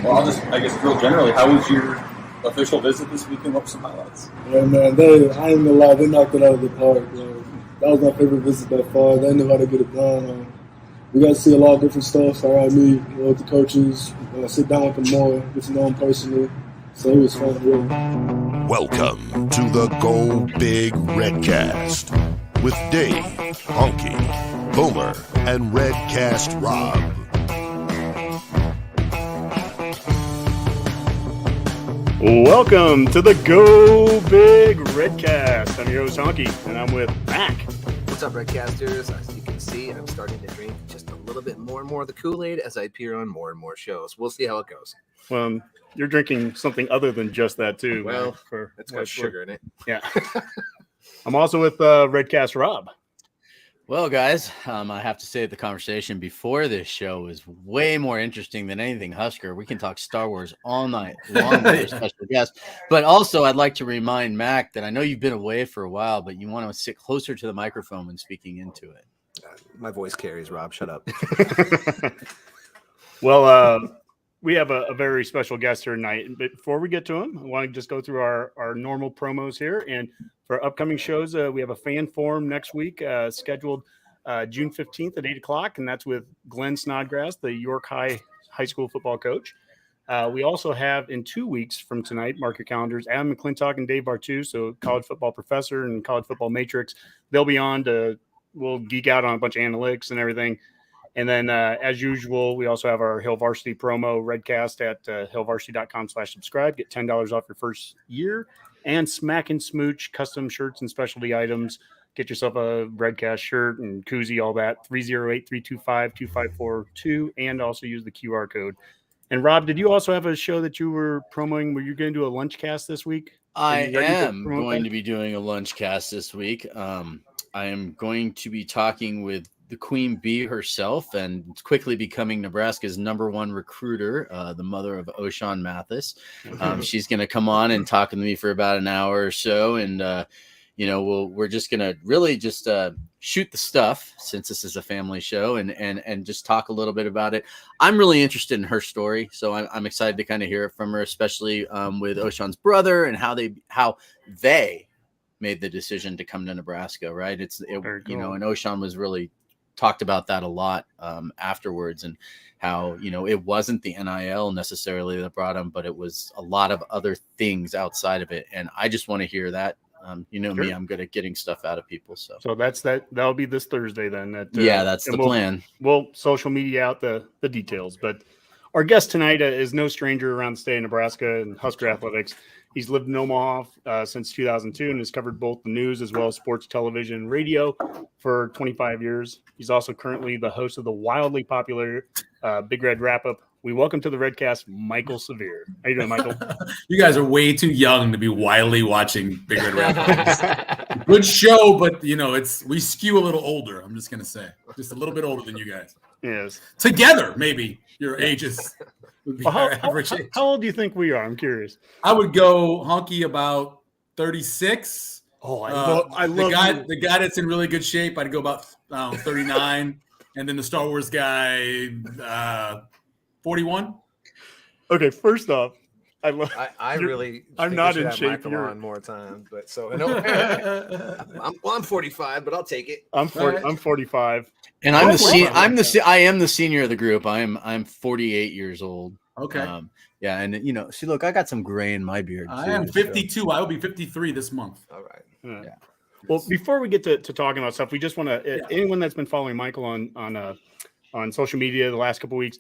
Well, I'll just, I guess, real generally, how was your official visit this weekend? What were some highlights? Yeah, man, I ain't gonna lie, they knocked it out of the park. That was my favorite visit by far. They knew how to get it done. We got to see a lot of different stuff. I meet with the coaches, sit down with them more, get to know them personally. So it was fun, really. Welcome to the Go Big Redcast with Dave, Honky, Boomer, and Redcast Rob. Welcome to the Go Big Redcast. I'm your host, Honky, and I'm with Mac. What's up, Redcasters? As you can see, I'm starting to drink just a little bit more and more of the Kool-Aid as I appear on more and more shows. We'll see how it goes. Well, you're drinking something other than just that, too. Well, it's got sugar in it. Yeah. I'm also with Redcast Rob. Well, guys, I have to say the conversation before this show was way more interesting than anything Husker. We can talk Star Wars all night long with a special guest. But also, I'd like to remind Mac that I know you've been away for a while, but you want to sit closer to the microphone when speaking into it. My voice carries, Rob. Shut up. Well, we have a very special guest here tonight. But before we get to him, I want to just go through our normal promos here. And for upcoming shows, we have a fan forum next week scheduled June 15th at 8 o'clock, and that's with Glenn Snodgrass, the York High School football coach. We also have, in 2 weeks from tonight, mark your calendars, Adam McClintock and Dave Bartu, so college football professor and college football matrix. They'll be on we'll geek out on a bunch of analytics and everything. And then, as usual, we also have our Hill Varsity promo, Redcast, at hillvarsity.com/subscribe. Get $10 off your first year. And Smack and Smooch, custom shirts and specialty items. Get yourself a Redcast shirt and koozie, all that. 308-325-2542. And also use the QR code. And, Rob, did you also have a show that you were promoting? Were you going to do a lunch cast this week? I am going to be doing a lunch cast this week. I am going to be talking with the Queen Bee herself and quickly becoming Nebraska's #1 recruiter, the mother of O'Shawn Mathis. She's going to come on and talk with me for about an hour or so. And, we're just going to really just shoot the stuff since this is a family show and just talk a little bit about it. I'm really interested in her story. So I'm excited to kind of hear it from her, especially with O'Shawn's brother and how they made the decision to come to Nebraska. Right. Cool. And O'Shawn was really talked about that a lot afterwards, and how, it wasn't the NIL necessarily that brought him, but it was a lot of other things outside of it. And I just want to hear that. Sure. Me, I'm good at getting stuff out of people. So that'll be this Thursday then. That's the plan. We'll social media out the details, but our guest tonight is no stranger around the state of Nebraska and Husker athletics. He's lived in Omaha since 2002 and has covered both the news as well as sports, television, and radio for 25 years. He's also currently the host of the wildly popular Big Red Wrapup. We welcome to the Redcast, Michael Severe. How you doing, Michael? You guys are way too young to be wildly watching Big Red Wrapup. Good show, but we skew a little older. I'm just gonna say, just a little bit older than you guys. Yes. Together, maybe your ages. How old do you think we are? I'm curious. I would go Honky about 36. Oh, I love the guy that's in really good shape. I'd go about 39, and then the Star Wars guy 41. Okay, first off, I'm not in shape. You're on more time, but so I'm 45, but I'll take it. I'm 45. And I am the senior of the group. I'm 48 years old. Okay. And see, look, I got some gray in my beard. I am 52. So. I will be 53 this month. All right. Yeah. Well, before we get to talking about stuff, we just want to anyone that's been following Michael on social media the last couple of weeks.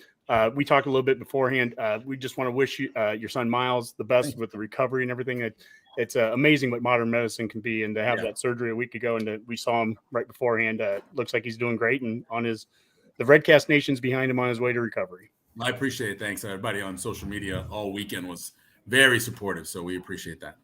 We talked a little bit beforehand. We just want to wish you, your son Miles the best with the recovery and everything. It's amazing what modern medicine can be, and to have that surgery a week ago, and we saw him right beforehand. Looks like he's doing great, and the Redcast Nation's behind him on his way to recovery. I appreciate it. Thanks, everybody on social media all weekend was very supportive, so we appreciate that.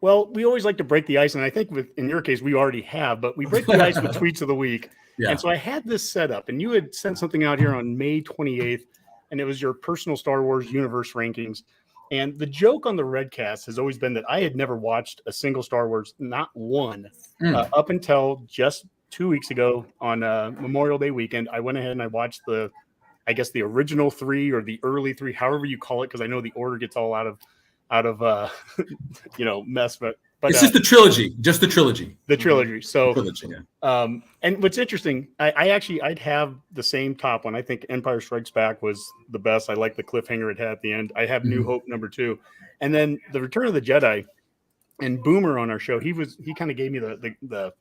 Well, we always like to break the ice, and I think in your case we already have, but we break the ice with tweets of the week. Yeah. And so I had this set up, and you had sent something out here on May 28th, and it was your personal Star Wars universe rankings. And the joke on the Redcast has always been that I had never watched a single Star Wars, not one, up until just 2 weeks ago on Memorial Day weekend. I went ahead and I watched I guess the original 3 or the early 3, however you call it, because I know the order gets all out of mess, but it's just the trilogy, the trilogy. The trilogy. So, trilogy, yeah. And what's interesting, I'd have the same top one. I think Empire Strikes Back was the best. I like the cliffhanger it had at the end. I have New Hope number 2, and then the Return of the Jedi. And Boomer on our show, he kind of gave me the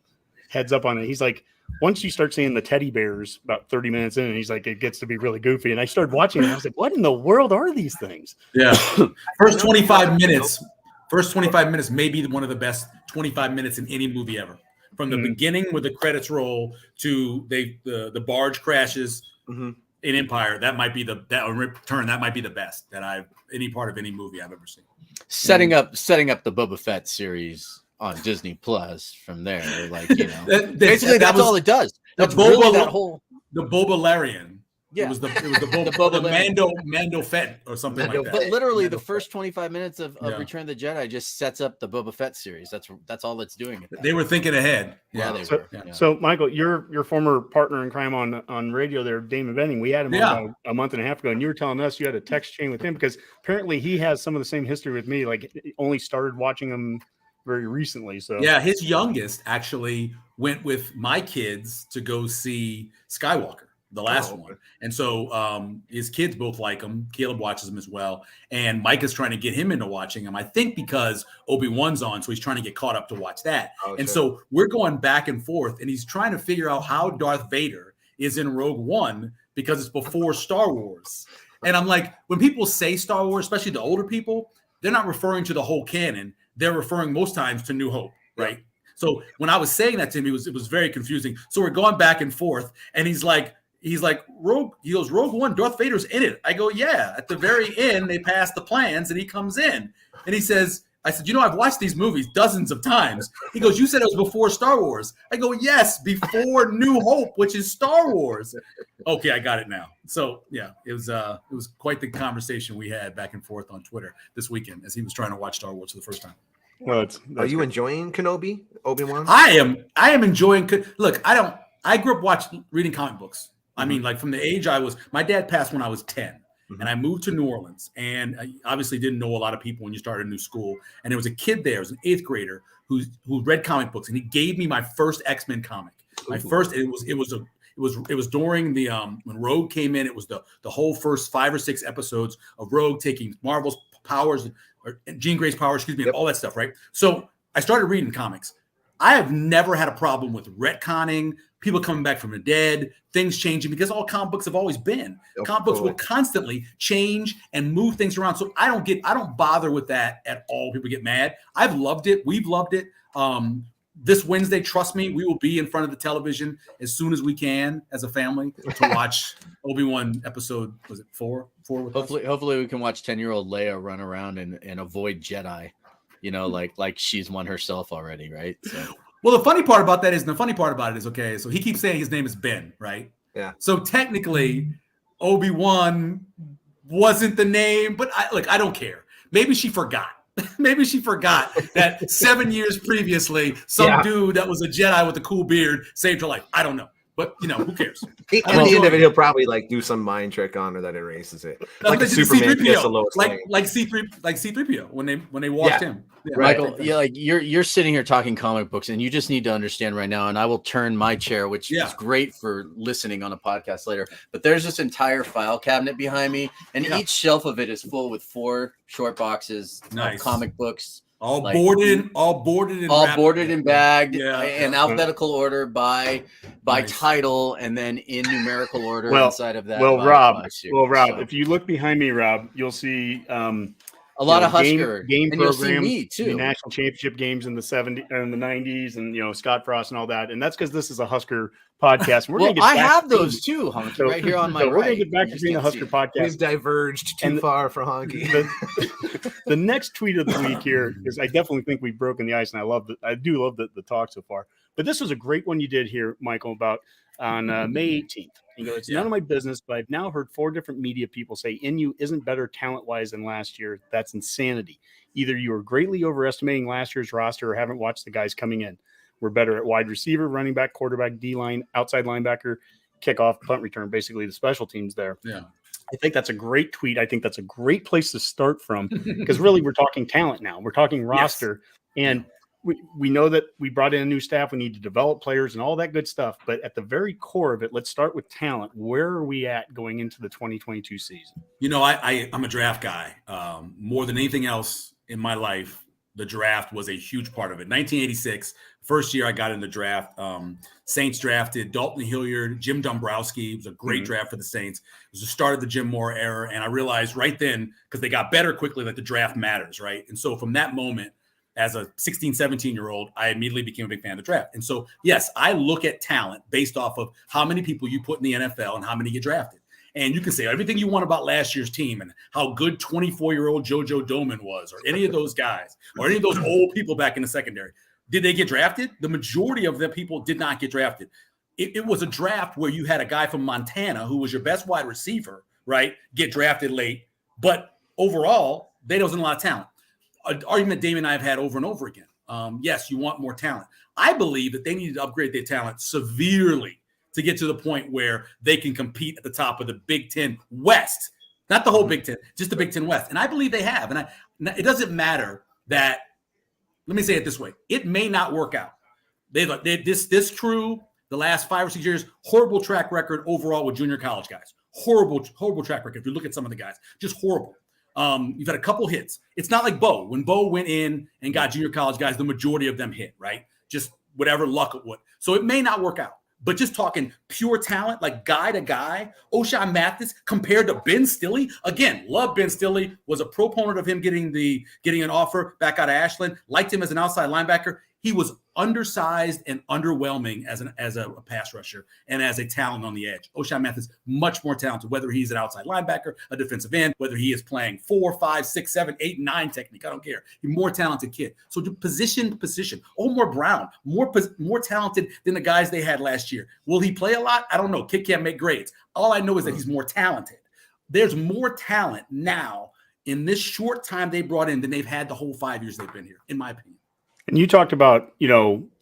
heads up on it. He's like, once you start seeing the teddy bears about 30 minutes in, he's like, it gets to be really goofy. And I started watching it. And I was like, what in the world are these things? Yeah. First 25 minutes may be one of the best 25 minutes in any movie ever. From the beginning where the credits roll to the barge crashes in Empire, that might be Return. That might be the best that any part of any movie I've ever seen. Setting up the Boba Fett series on Disney Plus from there, basically that's all it does. That's really that whole the Boba-Larian. Yeah, it was the Boba Mando Fett or something like that. But literally, the first 25 minutes of Return of the Jedi just sets up the Boba Fett series. That's all it's doing. They were thinking ahead. Yeah, they were. Yeah. So, Michael, your former partner in crime on radio there, Damon Benning, we had him on about a month and a half ago, and you were telling us you had a text chain with him because apparently he has some of the same history with me. Like, only started watching him very recently. So yeah, his youngest actually went with my kids to go see Skywalker, the last one. And so his kids both like him. Caleb watches him as well. And Mike is trying to get him into watching him, I think because Obi-Wan's on. So he's trying to get caught up to watch that. So we're going back and forth, and he's trying to figure out how Darth Vader is in Rogue One because it's before Star Wars. And I'm like, when people say Star Wars, especially the older people, they're not referring to the whole canon. They're referring most times to New Hope, right? So when I was saying that to him, it was very confusing. So we're going back and forth, and he's like, Rogue One, Darth Vader's in it. I go, yeah. At the very end, they pass the plans, and he comes in, and he says, I said, I've watched these movies dozens of times. He goes, you said it was before Star Wars. I go, yes, before New Hope, which is Star Wars. Okay, I got it now. So yeah, it was quite the conversation we had back and forth on Twitter this weekend as he was trying to watch Star Wars for the first time. Well, are you enjoying Kenobi, Obi-Wan? I am enjoying. Look, I grew up reading comic books. I mean, like from the age my dad passed when I was 10. And I moved to New Orleans, and I obviously didn't know a lot of people when you started a new school. And there was a kid there, it was an 8th grader who read comic books, and he gave me my first X-Men comic. My first, it was during the when Rogue came in. It was the whole first 5 or 6 episodes of Rogue taking Marvel's powers or Jean Grey's powers, all that stuff, right? So I started reading comics. I have never had a problem with retconning, people coming back from the dead, things changing, because all comic books have always been. Comic books will constantly change and move things around. So I don't bother with that at all. People get mad. I've loved it. We've loved it. This Wednesday, trust me, we will be in front of the television as soon as we can as a family to watch Obi-Wan episode, was it 4? Hopefully we can watch 10-year-old Leia run around and avoid Jedi. Like she's won herself already, right? So. Well, the funny part about it is, okay, so he keeps saying his name is Ben, right? Yeah. So technically, Obi-Wan wasn't the name, but I don't care. Maybe she forgot. Maybe she forgot that 7 years previously, some dude that was a Jedi with a cool beard saved her life. I don't know. But, who cares? At the end of it, he'll probably do some mind trick on her that erases it. Like Superman gets the lowest like C-3PO when they walked him. Yeah. Michael, you're sitting here talking comic books, and you just need to understand right now, and I will turn my chair, which is great for listening on a podcast later, but there's this entire file cabinet behind me, and each shelf of it is full with 4 short boxes of comic books. All boarded and bagged in alphabetical order by title, and then in numerical order inside of that. Rob, if you look behind me, Rob, you'll see a lot of Husker game and programs, you'll see me too. The national championship games in the 70s and the 90s, and Scott Frost and all that. And that's because this is a Husker podcast. I have those too, Honky, right here on my right. We're going to get back to being a Husker podcast. We've diverged too far for Honky. The next tweet of the week here is, I definitely think we've broken the ice, and I do love the talk so far. But this was a great one you did here, Michael, about on May 18th. You go, it's none of my business, but I've now heard 4 different media people say NU isn't better talent-wise than last year. That's insanity. Either you are greatly overestimating last year's roster or haven't watched the guys coming in. We're better at wide receiver, running back, quarterback, D-line, outside linebacker. kickoff, punt return, basically the special teams there. Yeah. I think that's a great tweet. I think that's a great place to start from because really we're talking talent now. We're talking roster. Yes. And we know that we brought in a new staff. We need to develop players and all that good stuff. But at the very core of it, let's start with talent. Where are we at going into the 2022 season? You know, I'm a draft guy. More than anything else in my life, the draft was a huge part of it. 1986, first year I got in the draft. Saints drafted Dalton Hilliard, Jim Dombrowski. It was a great draft for the Saints. It was the start of the Jim Moore era. And I realized right then, because they got better quickly, that the draft matters, right? And so from that moment, as a 16, 17-year-old, I immediately became a big fan of the draft. And so, yes, I look at talent based off of how many people you put in the NFL and how many get drafted. And you can say everything you want about last year's team and how good 24-year-old JoJo Doman was, or any of those guys, or any of those old people back in the secondary. Did they get drafted? The majority of the people did not get drafted. It was a draft where you had a guy from Montana who was your best wide receiver, right, get drafted late. But overall, there wasn't a lot of talent. An argument Damien and I have had over and over again. Yes, you want more talent. I believe that they need to upgrade their talent severely to get to the point where they can compete at the top of the Big Ten West, not the whole Big Ten, just the Big Ten West. And I believe they have. And it doesn't matter that, let me say it this way. It may not work out. This crew, the last 5 or 6 years, horrible track record overall with junior college guys. Horrible track record. If you look at some of the guys, just horrible. You've had a couple hits. It's not like Bo. When Bo went in and got junior college guys, the majority of them hit, right? Just whatever luck it would. So it may not work out. But just talking pure talent, like guy to guy, O'Shawn Mathis compared to Ben Stilley. Again, love Ben Stilley, was a proponent of him getting an offer back out of Ashland, liked him as an outside linebacker. He was undersized and underwhelming as a pass rusher and as a talent on the edge. O'Shawn Mathis, much more talented, whether he's an outside linebacker, a defensive end, whether he is playing 4, 5, 6, 7, 8, 9 technique. I don't care. He's a more talented kid. So to position. Omar Brown, more talented than the guys they had last year. Will he play a lot? I don't know. Kid can't make grades. All I know is that he's more talented. There's more talent now in this short time they brought in than they've had the whole 5 years they've been here, in my opinion. And you talked about,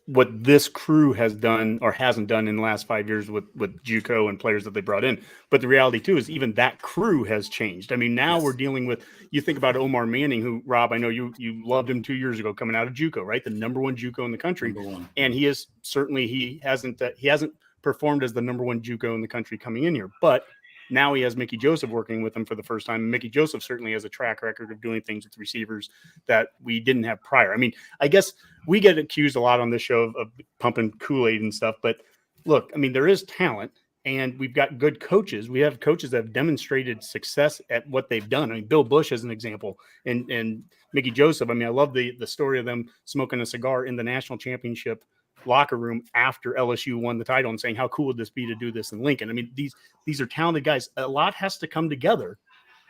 what this crew has done or hasn't done in the last 5 years with JUCO and players that they brought in. But the reality, too, is even that crew has changed. I mean, now we're dealing with – you think about Omar Manning, who, Rob, I know you loved him 2 years ago coming out of JUCO, right? The number one JUCO in the country. And he is certainly – he hasn't performed as the number one JUCO in the country coming in here. But – now he has Mickey Joseph working with him for the first time. Mickey Joseph certainly has a track record of doing things with receivers that we didn't have prior. I mean, I guess we get accused a lot on this show of pumping Kool-Aid and stuff. But look, I mean, there is talent and we've got good coaches. We have coaches that have demonstrated success at what they've done. I mean, Bill Bush as an example and Mickey Joseph. I mean, I love the story of them smoking a cigar in the national championship locker room after LSU won the title and saying, how cool would this be to do this in Lincoln? I mean, these are talented guys. A lot has to come together,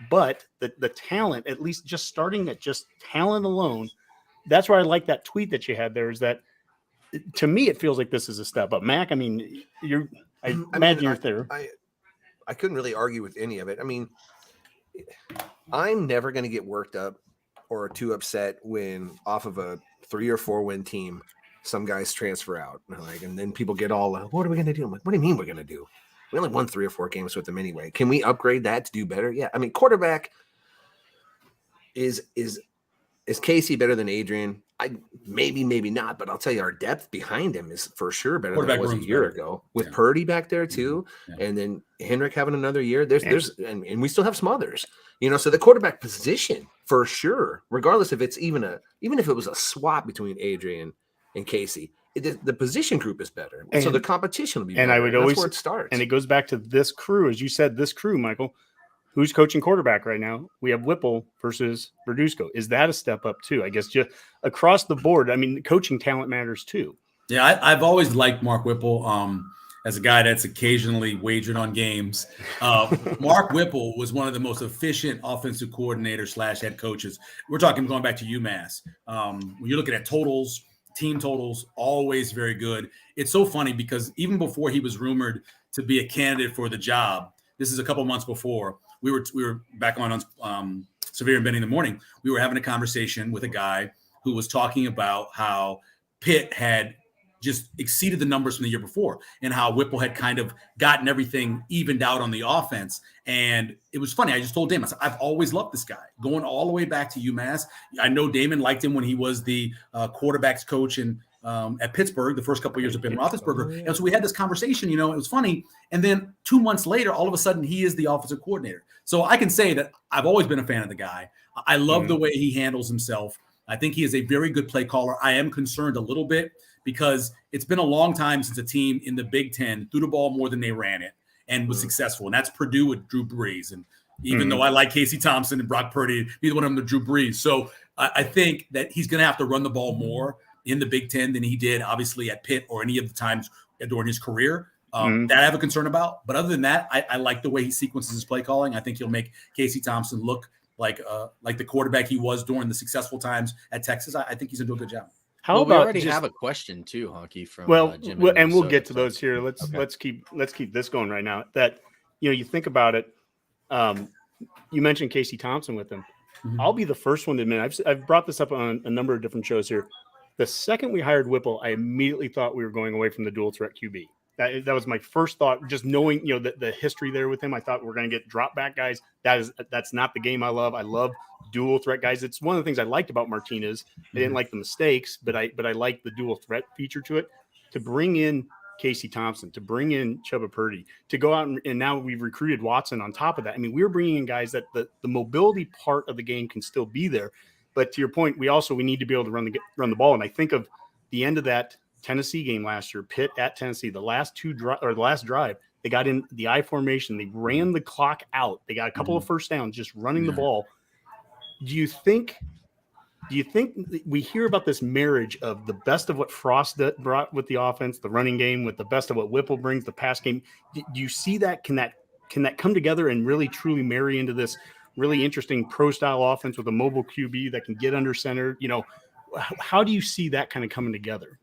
but the talent, at least just starting at just talent alone, that's where I like that tweet that you had there is that to me, it feels like this is a step up. Mac, I mean, I imagine you're there. I couldn't really argue with any of it. I mean, I'm never going to get worked up or too upset when off of a 3 or 4 win team, some guys transfer out, and then people get all, what are we going to do? I'm like, what do you mean we're going to do? We only won 3 or 4 games with them anyway. Can we upgrade that to do better? Yeah. I mean, quarterback is Casey better than Adrian? Maybe not, but I'll tell you, our depth behind him is for sure better than it was a year ago. With Purdy back there too, and then Henrik having another year. And we still have some others. So the quarterback position for sure, regardless if it's even if it was a swap between Adrian and Casey, the position group is better. So the competition will be better. And I would always, that's where it starts. And it goes back to this crew, as you said, this crew, Michael, who's coaching quarterback right now? We have Whipple versus Verduzco. Is that a step up too? I guess just across the board. I mean, coaching talent matters too. Yeah, I've always liked Mark Whipple as a guy that's occasionally wagered on games. Mark Whipple was one of the most efficient offensive coordinators / head coaches. We're talking going back to UMass. When you're looking at totals, team totals, always very good. It's so funny because even before he was rumored to be a candidate for the job, this is a couple months before, we were back on Severe and Benny in the morning. We were having a conversation with a guy who was talking about how Pitt had just exceeded the numbers from the year before, and how Whipple had kind of gotten everything evened out on the offense. And it was funny. I just told Damon, I said, I've always loved this guy, going all the way back to UMass. I know Damon liked him when he was the quarterbacks coach at Pittsburgh the first couple of years of Ben Roethlisberger. And so we had this conversation, it was funny. And then 2 months later, all of a sudden, he is the offensive coordinator. So I can say that I've always been a fan of the guy. I love the way he handles himself. I think he is a very good play caller. I am concerned a little bit because it's been a long time since a team in the Big Ten threw the ball more than they ran it and was successful. And that's Purdue with Drew Brees. And even though I like Casey Thompson and Brock Purdy, neither one of them are Drew Brees. So I think that he's going to have to run the ball more in the Big Ten than he did, obviously, at Pitt or any of the times during his career. That I have a concern about. But other than that, I like the way he sequences his play calling. I think he'll make Casey Thompson look like the quarterback he was during the successful times at Texas. I think he's going to do a good job. How about we already have a question too, Honky, from Jim. And we'll get to those here. Let's keep this going right now. That you think about it. You mentioned Casey Thompson with him. I'll be the first one to admit I've brought this up on a number of different shows here. The second we hired Whipple, I immediately thought we were going away from the dual threat QB. That was my first thought, just knowing the history there with him. I thought we're going to get drop back guys. That's not the game I love. I love dual threat guys. It's one of the things I liked about Martinez. I didn't like the mistakes, but I liked the dual threat feature to it. To bring in Casey Thompson, to bring in Chubba Purdy, to go out and now we've recruited Watson on top of that. I mean, we're bringing in guys that the mobility part of the game can still be there. But to your point, we need to be able to run the ball. And I think of the end of that Tennessee game last year, Pitt at Tennessee, the last drive, they got in the I formation. They ran the clock out. They got a couple of first downs just running the ball. Do you think we hear about this marriage of the best of what Frost brought with the offense, the running game, with the best of what Whipple brings, the pass game? Do you see that? Can that come together and really truly marry into this really interesting pro style offense with a mobile QB that can get under center? How do you see that kind of coming together?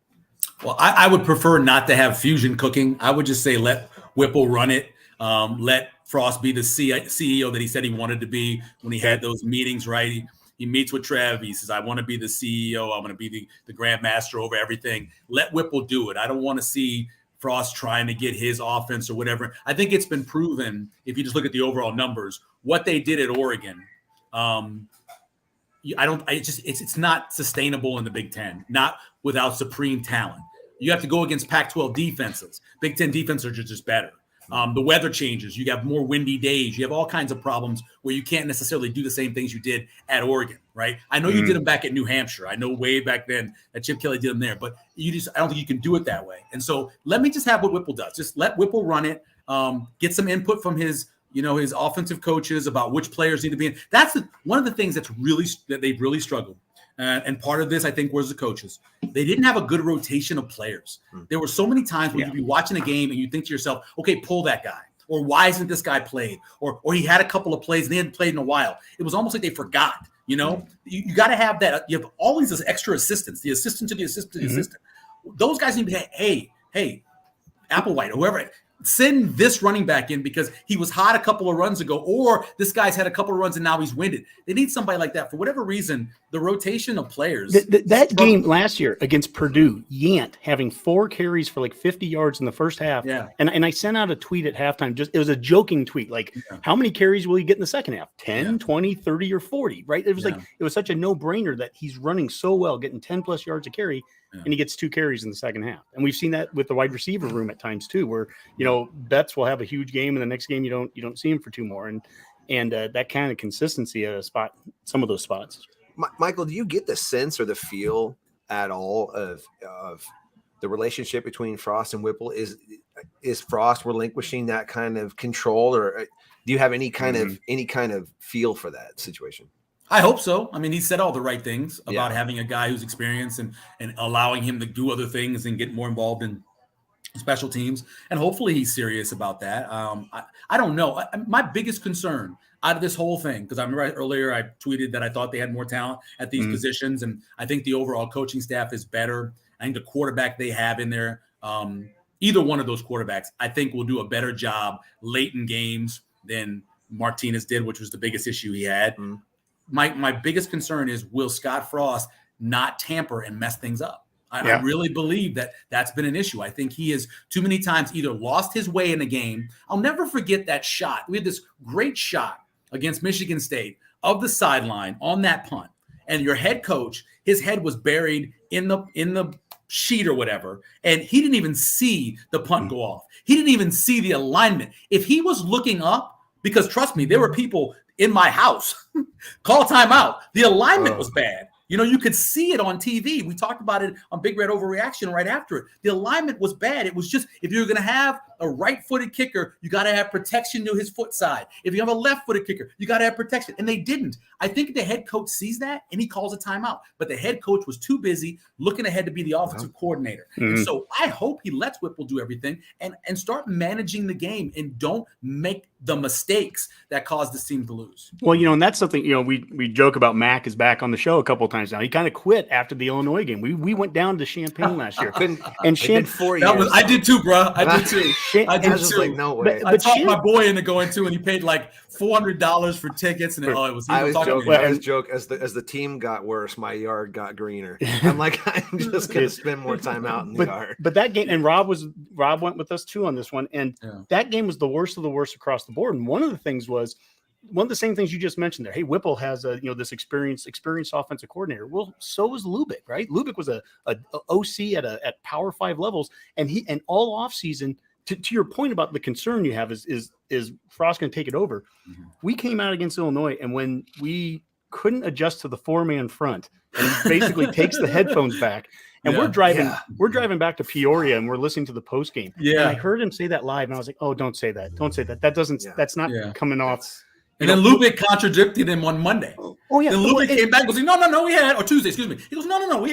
Well, I would prefer not to have fusion cooking. I would just say let Whipple run it. Let Frost be the CEO that he said he wanted to be when he had those meetings, right? He meets with Trev. He says, I want to be the CEO. I want to be the grandmaster over everything. Let Whipple do it. I don't want to see Frost trying to get his offense or whatever. I think it's been proven, if you just look at the overall numbers, what they did at Oregon. It's not sustainable in the Big Ten, not without supreme talent. You have to go against Pac-12 defenses. Big Ten defenses are just better. The weather changes. You have more windy days. You have all kinds of problems where you can't necessarily do the same things you did at Oregon, right? I know you did them back at New Hampshire. I know way back then that Chip Kelly did them there, but I don't think you can do it that way. And so let me just have what Whipple does. Just let Whipple run it. Get some input from his offensive coaches about which players need to be in. That's one of the things that they've really struggled. And part of this, I think, was the coaches. They didn't have a good rotation of players. There were so many times where you'd be watching a game and you think to yourself, okay, pull that guy. Or why isn't this guy played? Or he had a couple of plays and they hadn't played in a while. It was almost like they forgot, You got to have that. You have all these extra assistants, the assistant to the assistant to the assistant. Those guys need to be, hey, Applewhite, or whoever, send this running back in because he was hot a couple of runs ago, or this guy's had a couple of runs and now he's winded. They need somebody like that. For whatever reason, the rotation of players. That game last year against Purdue, Yant having 4 carries for like 50 yards in the first half. Yeah. And I sent out a tweet at halftime. It was a joking tweet. Like, how many carries will he get in the second half? 10, 20, 30, or 40, right? It was it was such a no-brainer that he's running so well, getting 10 plus yards a carry. And he gets 2 carries in the second half. And we've seen that with the wide receiver room at times too, where, Betts will have a huge game and the next game you don't see him for 2 more. And that kind of consistency at some of those spots. Michael, do you get the sense or the feel at all of the relationship between Frost and Whipple? Is Frost relinquishing that kind of control, or do you have any kind of feel for that situation? I hope so. I mean, he said all the right things about having a guy who's experienced and allowing him to do other things and get more involved in special teams. And hopefully he's serious about that. I don't know. My biggest concern out of this whole thing, because I remember earlier I tweeted that I thought they had more talent at these positions. And I think the overall coaching staff is better. I think the quarterback they have in there, either one of those quarterbacks, I think will do a better job late in games than Martinez did, which was the biggest issue he had. My biggest concern is, will Scott Frost not tamper and mess things up? I really believe that that's been an issue. I think he has too many times either lost his way in a game. I'll never forget that shot. We had this great shot against Michigan State of the sideline on that punt. And your head coach, his head was buried in the sheet or whatever, and he didn't even see the punt go off. He didn't even see the alignment. If he was looking up, because trust me, there were people in my house, call timeout. The alignment was bad. You know, you could see it on TV. We talked about it on Big Red Overreaction right after it. The alignment was bad. It was just, if you're going to have a right-footed kicker, you got to have protection to his foot side. If you have a left-footed kicker, you got to have protection. And they didn't. I think the head coach sees that, and he calls a timeout. But the head coach was too busy looking ahead to be the offensive coordinator. And so I hope he lets Whipple do everything and start managing the game and don't make the mistakes that caused this team to lose. Well, you know, and that's something, you know, we joke about Mac is back on the show a couple of times now. He kind of quit after the Illinois game. We went down to Champaign last year. And 4 years. I did too, bro. I did too. I was just like, no way. I talked my boy into going to, and he paid like $400 for tickets, and I was joking. As the team got worse, my yard got greener. I'm like, I'm just gonna spend more time out in the yard. But that game, and Rob went with us too on this one, and that game was the worst of the worst across the board. And one of the things was one of the same things you just mentioned there. Hey, Whipple has this experienced offensive coordinator. Well, so was Lubick, right? Lubick was a OC at Power 5 levels, and all offseason. To your point about the concern you have is Frost going to take it over? We came out against Illinois, and when we couldn't adjust to the 4-man front, and he basically takes the headphones back, and we're driving back to Peoria, and we're listening to the post game. Yeah, and I heard him say that live, and I was like, "Oh, don't say that! Don't say that! That's not coming off." And then Lubick contradicted him on Monday. Oh yeah. Then Lubick came back and was like, no, we had, or Tuesday, excuse me. He goes, no, we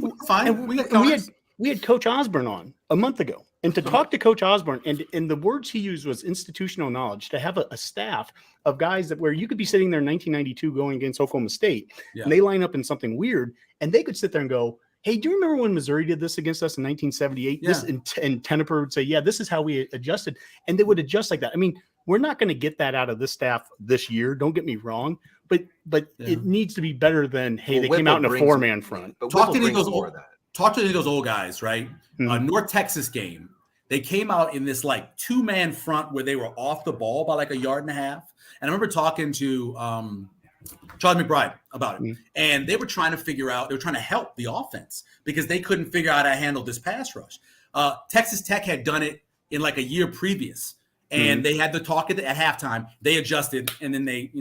were fine. We had Coach Osborne on a month ago. And to talk to Coach Osborne, and the words he used was institutional knowledge, to have a staff of guys where you could be sitting there in 1992 going against Oklahoma State, and they line up in something weird, and they could sit there and go, hey, do you remember when Missouri did this against us in 1978? Yeah. And Tenneper would say, yeah, this is how we adjusted. And they would adjust like that. I mean, we're not going to get that out of this staff this year. Don't get me wrong. But it needs to be better than, hey, they came out in a 4-man front. Talk to any of those old guys, right? North Texas game. They came out in this like 2-man front where they were off the ball by like a yard and a half. And I remember talking to Charlie McBride about it. And they were trying to help the offense because they couldn't figure out how to handle this pass rush. Texas Tech had done it in like a year previous. And they had the talk at halftime. They adjusted, and then they,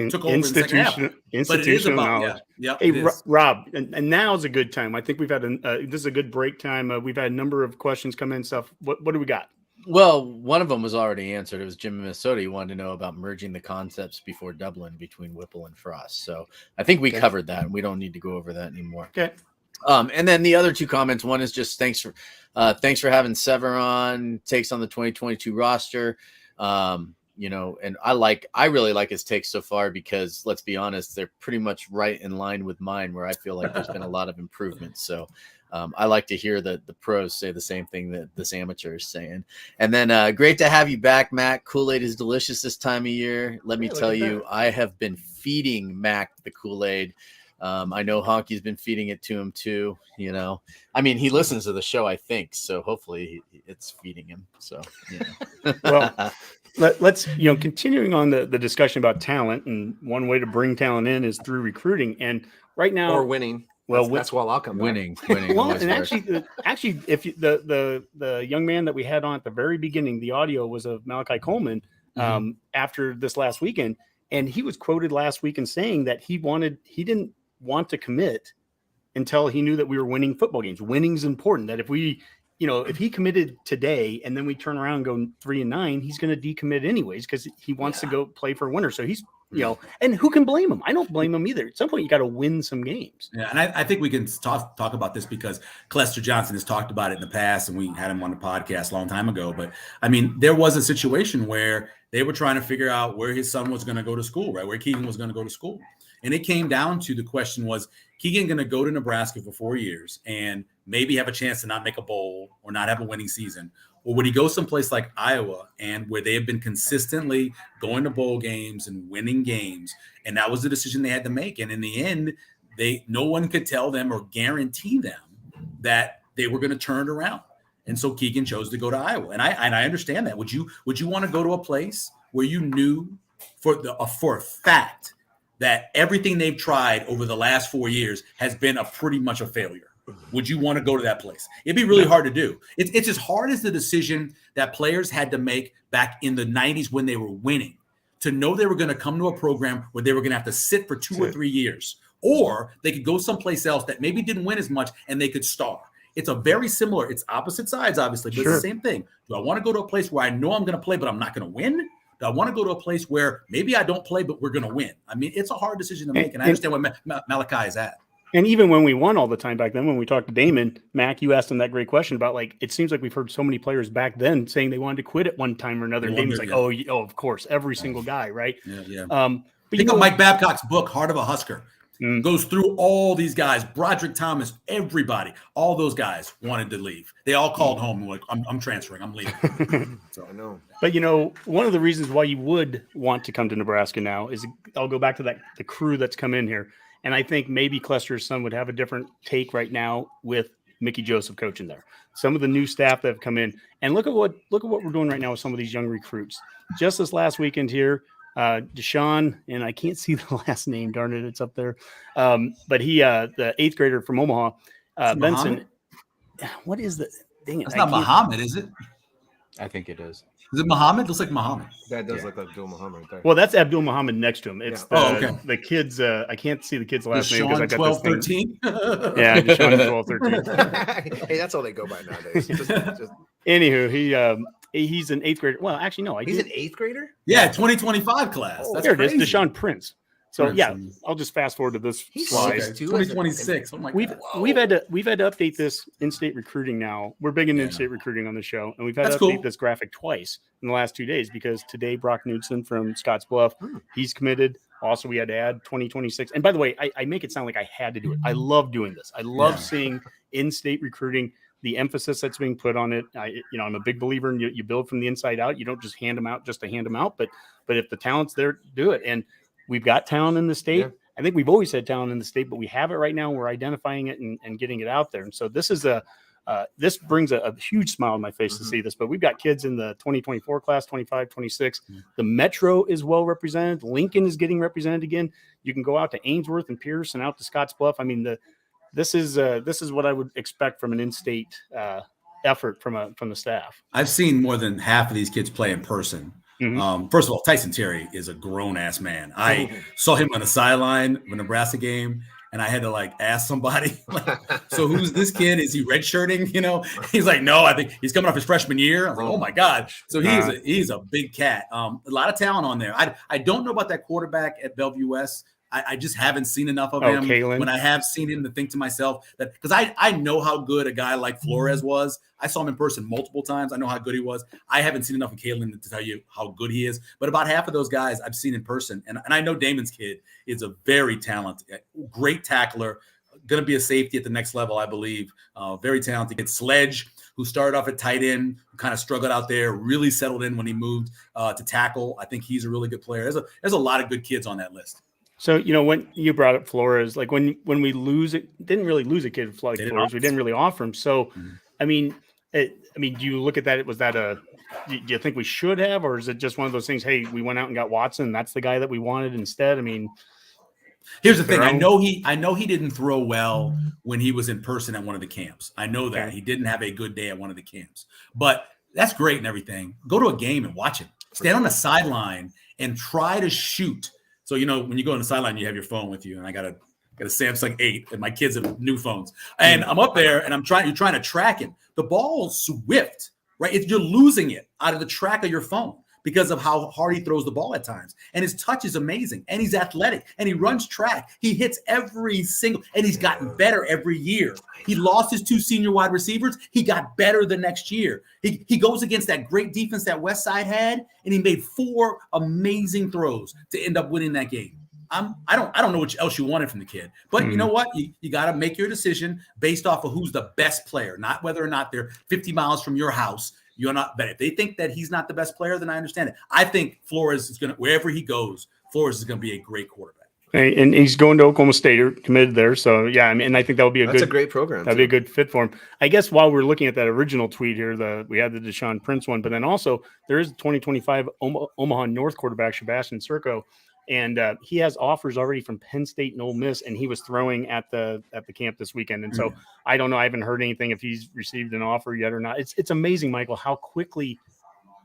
took over in the second half. But it is about knowledge. Hey, Rob, and now is a good time. I think we've had this is a good break time. We've had a number of questions come in. Stuff. What do we got? Well, one of them was already answered. It was Jim in Minnesota. He wanted to know about merging the concepts before Dublin between Whipple and Frost. So I think we covered that, and we don't need to go over that anymore. Okay. And then the other two comments. One is just thanks for having Sever on, takes on the 2022 roster. And I really like his takes so far because let's be honest, they're pretty much right in line with mine, where I feel like there's been a lot of improvement. So I like to hear the pros say the same thing that this amateur is saying. And then great to have you back, Mac. Kool-Aid is delicious this time of year. Let me tell you, I have been feeding Mac the Kool-Aid. I know Honky's been feeding it to him too. I mean, he listens to the show, I think, so hopefully it's feeding him. So, well, let's continuing on the discussion about talent, and one way to bring talent in is through recruiting. And right now, or winning. Well, that's why I'll come winning. Well, and actually, if the young man that we had on at the very beginning, the audio was of Malachi Coleman after this last weekend, and he was quoted last week in saying that he didn't want to commit until he knew that we were winning football games. Winning's important. That if he committed today and then we turn around and go 3-9, he's going to decommit anyways because he wants to go play for a winner. So he's, and who can blame him? I don't blame him either. At some point, you got to win some games. Yeah, and I think we can talk about this because Clester Johnson has talked about it in the past, and we had him on the podcast a long time ago. But I mean, there was a situation where they were trying to figure out where his son was going to go to school, right? Where Keegan was going to go to school. And it came down to the question was, Keegan going to go to Nebraska for 4 years and maybe have a chance to not make a bowl or not have a winning season? Or would he go someplace like Iowa, and where they have been consistently going to bowl games and winning games? And that was the decision they had to make. And in the end, no one could tell them or guarantee them that they were going to turn it around. And so Keegan chose to go to Iowa. And I understand that. Would you want to go to a place where you knew for a fact that everything they've tried over the last 4 years has been pretty much a failure? Would you want to go to that place? It'd be really hard to do. It's as hard as the decision that players had to make back in the 90s when they were winning, to know they were going to come to a program where they were going to have to sit for 2 or 3 years, or they could go someplace else that maybe didn't win as much and they could star. It's a very similar, it's opposite sides, obviously, but it's the same thing. Do I want to go to a place where I know I'm going to play, but I'm not going to win? Do I want to go to a place where maybe I don't play, but we're going to win? I mean, it's a hard decision to make, and I understand where Malachi is at. And even when we won all the time back then, when we talked to Damon, Mac, you asked him that great question about, like, it seems like we've heard so many players back then saying they wanted to quit at one time or another. And Damon's like, oh, of course, every single guy, right? Yeah. But Pick up Mike Babcock's book, Heart of a Husker. Goes through all these guys, Broderick Thomas, everybody, all those guys wanted to leave. They all called home and were like, I'm transferring, I'm leaving. So I know. But, one of the reasons why you would want to come to Nebraska now is, I'll go back to the crew that's come in here. And I think maybe Klester's son would have a different take right now with Mickey Joseph coaching there. Some of the new staff that have come in, and look at what we're doing right now with some of these young recruits. Just this last weekend here, Deshaun, and I can't see the last name, darn it, it's up there. But he, the 8th grader from Omaha, Benson. What is the dang it? That's not Muhammad, is it? I think it is. Is it Muhammad? Looks like Muhammad. That does look like Abdul Muhammad right there. Well, that's Abdul Muhammad next to him. It's the kids. I can't see the kid's last name because I got 12, 13. Yeah, Deshaun 12, 13. Hey, that's all they go by nowadays. Anywho, he's an 8th grader. Well, actually, no. He's an 8th grader? Yeah, 2025 class. That's there crazy. It is, Deshaun Prince. So I'll just fast forward to this slide. 2026. Oh my God. We've had to update this in-state recruiting now. We're big in in-state recruiting on the show, and we've had to update this graphic twice in the last 2 days because today Brock Knudsen from Scottsbluff, he's committed. Also, we had to add 2026. And by the way, I make it sound like I had to do it. I love doing this. I love seeing in-state recruiting, the emphasis that's being put on it. I'm a big believer in you build from the inside out. You don't just hand them out just to hand them out, but if the talent's there, do it. And we've got talent in the state. Yeah. I think we've always had talent in the state, but we have it right now. We're identifying it and getting it out there. And so this is this brings a huge smile on my face to see this. But we've got kids in the 2024 class, 25, 26. The Metro is well represented. Lincoln is getting represented again. You can go out to Ainsworth and Pierce and out to Scottsbluff. I mean, this is what I would expect from an in-state effort from the staff. I've seen more than half of these kids play in person. First of all, Tyson Terry is a grown-ass man. I saw him on the sideline of a Nebraska game, and I had to ask somebody, so who's this kid? Is he redshirting? He's like, no, I think he's coming off his freshman year. I was like, oh my God. So he's a big cat. A lot of talent on there. I don't know about that quarterback at Bellevue West. I just haven't seen enough of him. Kalen. When I have seen him, to think to myself that, because I know how good a guy like Flores was. I saw him in person multiple times. I know how good he was. I haven't seen enough of Kalen to tell you how good he is. But about half of those guys I've seen in person. And I know Damon's kid is a very talented, great tackler, going to be a safety at the next level, I believe. Very talented kid. Sledge, who started off at tight end, who kind of struggled out there, really settled in when he moved to tackle. I think he's a really good player. There's a lot of good kids on that list. So, when you brought up Flores, when we didn't really lose a kid like Flores. We didn't really offer him. So, I mean, do you look at that? Was that do you think we should have, or is it just one of those things? Hey, we went out and got Watson. That's the guy that we wanted instead. I mean, here's the thing. I know he didn't throw well when he was in person at one of the camps. I know that he didn't have a good day at one of the camps, but that's great and everything. Go to a game and watch him. Stand on the sideline and try to shoot. So, when you go on the sideline, you have your phone with you, and I got a Samsung 8, and my kids have new phones. And I'm up there, and you're trying to track him. The ball's swift, right? You're losing it out of the track of your phone because of how hard he throws the ball at times. And his touch is amazing, and he's athletic, and he runs track. He hits every single, and he's gotten better every year. He lost his 2 senior wide receivers. He got better the next year. He goes against that great defense that Westside had, and he made 4 amazing throws to end up winning that game. I don't know what else you wanted from the kid, but you know what? You got to make your decision based off of who's the best player, not whether or not they're 50 miles from your house. You're not. But if they think that he's not the best player, then I understand it. I think Flores is wherever he goes, Flores is gonna be a great quarterback. And he's going to Oklahoma State, or committed there. So yeah, I mean, and I think that would be That's a great program. That'd be a good fit for him. I guess while we're looking at that original tweet here, we had the Deshaun Prince one, but then also there is 2025 Omaha North quarterback Sebastian Serco, and he has offers already from Penn State and Ole Miss, and he was throwing at the camp this weekend. And so I don't know, I haven't heard anything if he's received an offer yet or not. It's amazing, Michael, how quickly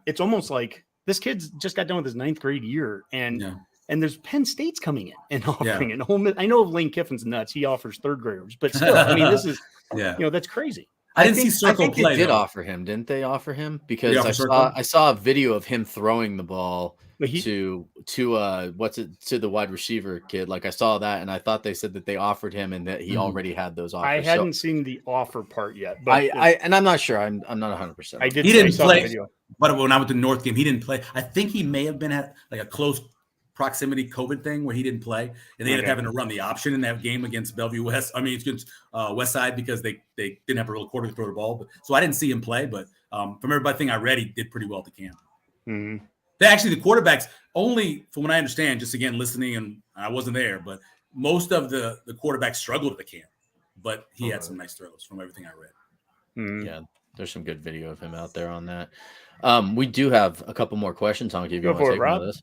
it's almost like this kid's just got done with his 9th grade year, and there's Penn State's coming in and offering it. Ole Miss, I know Lane Kiffin's nuts; he offers 3rd graders, but still, I mean, this is that's crazy. I didn't see Circle I think play. They did though. offer him, didn't they? Offer him because Circle? I saw a video of him throwing the ball to the wide receiver kid. Like I saw that, and I thought they said that they offered him and that he already had those offers. I hadn't seen the offer part yet, but I'm not sure. I'm not 100%. I did. He didn't play. Video. But when I went to the North game, he didn't play. I think he may have been at like a close proximity COVID thing where he didn't play, and they ended up having to run the option in that game against Bellevue West. I mean, it's against West Side because they didn't have a real quarter to throw the ball. But so I didn't see him play, but from everything I read, he did pretty well at the camp. Mm-hmm. The quarterbacks only, from what I understand, just again listening, and I wasn't there, but most of the quarterbacks struggled at the camp. But he had some nice throws from everything I read. Mm-hmm. Yeah, there's some good video of him out there on that. We do have a couple more questions. I'll give you Go for it, Rob. This.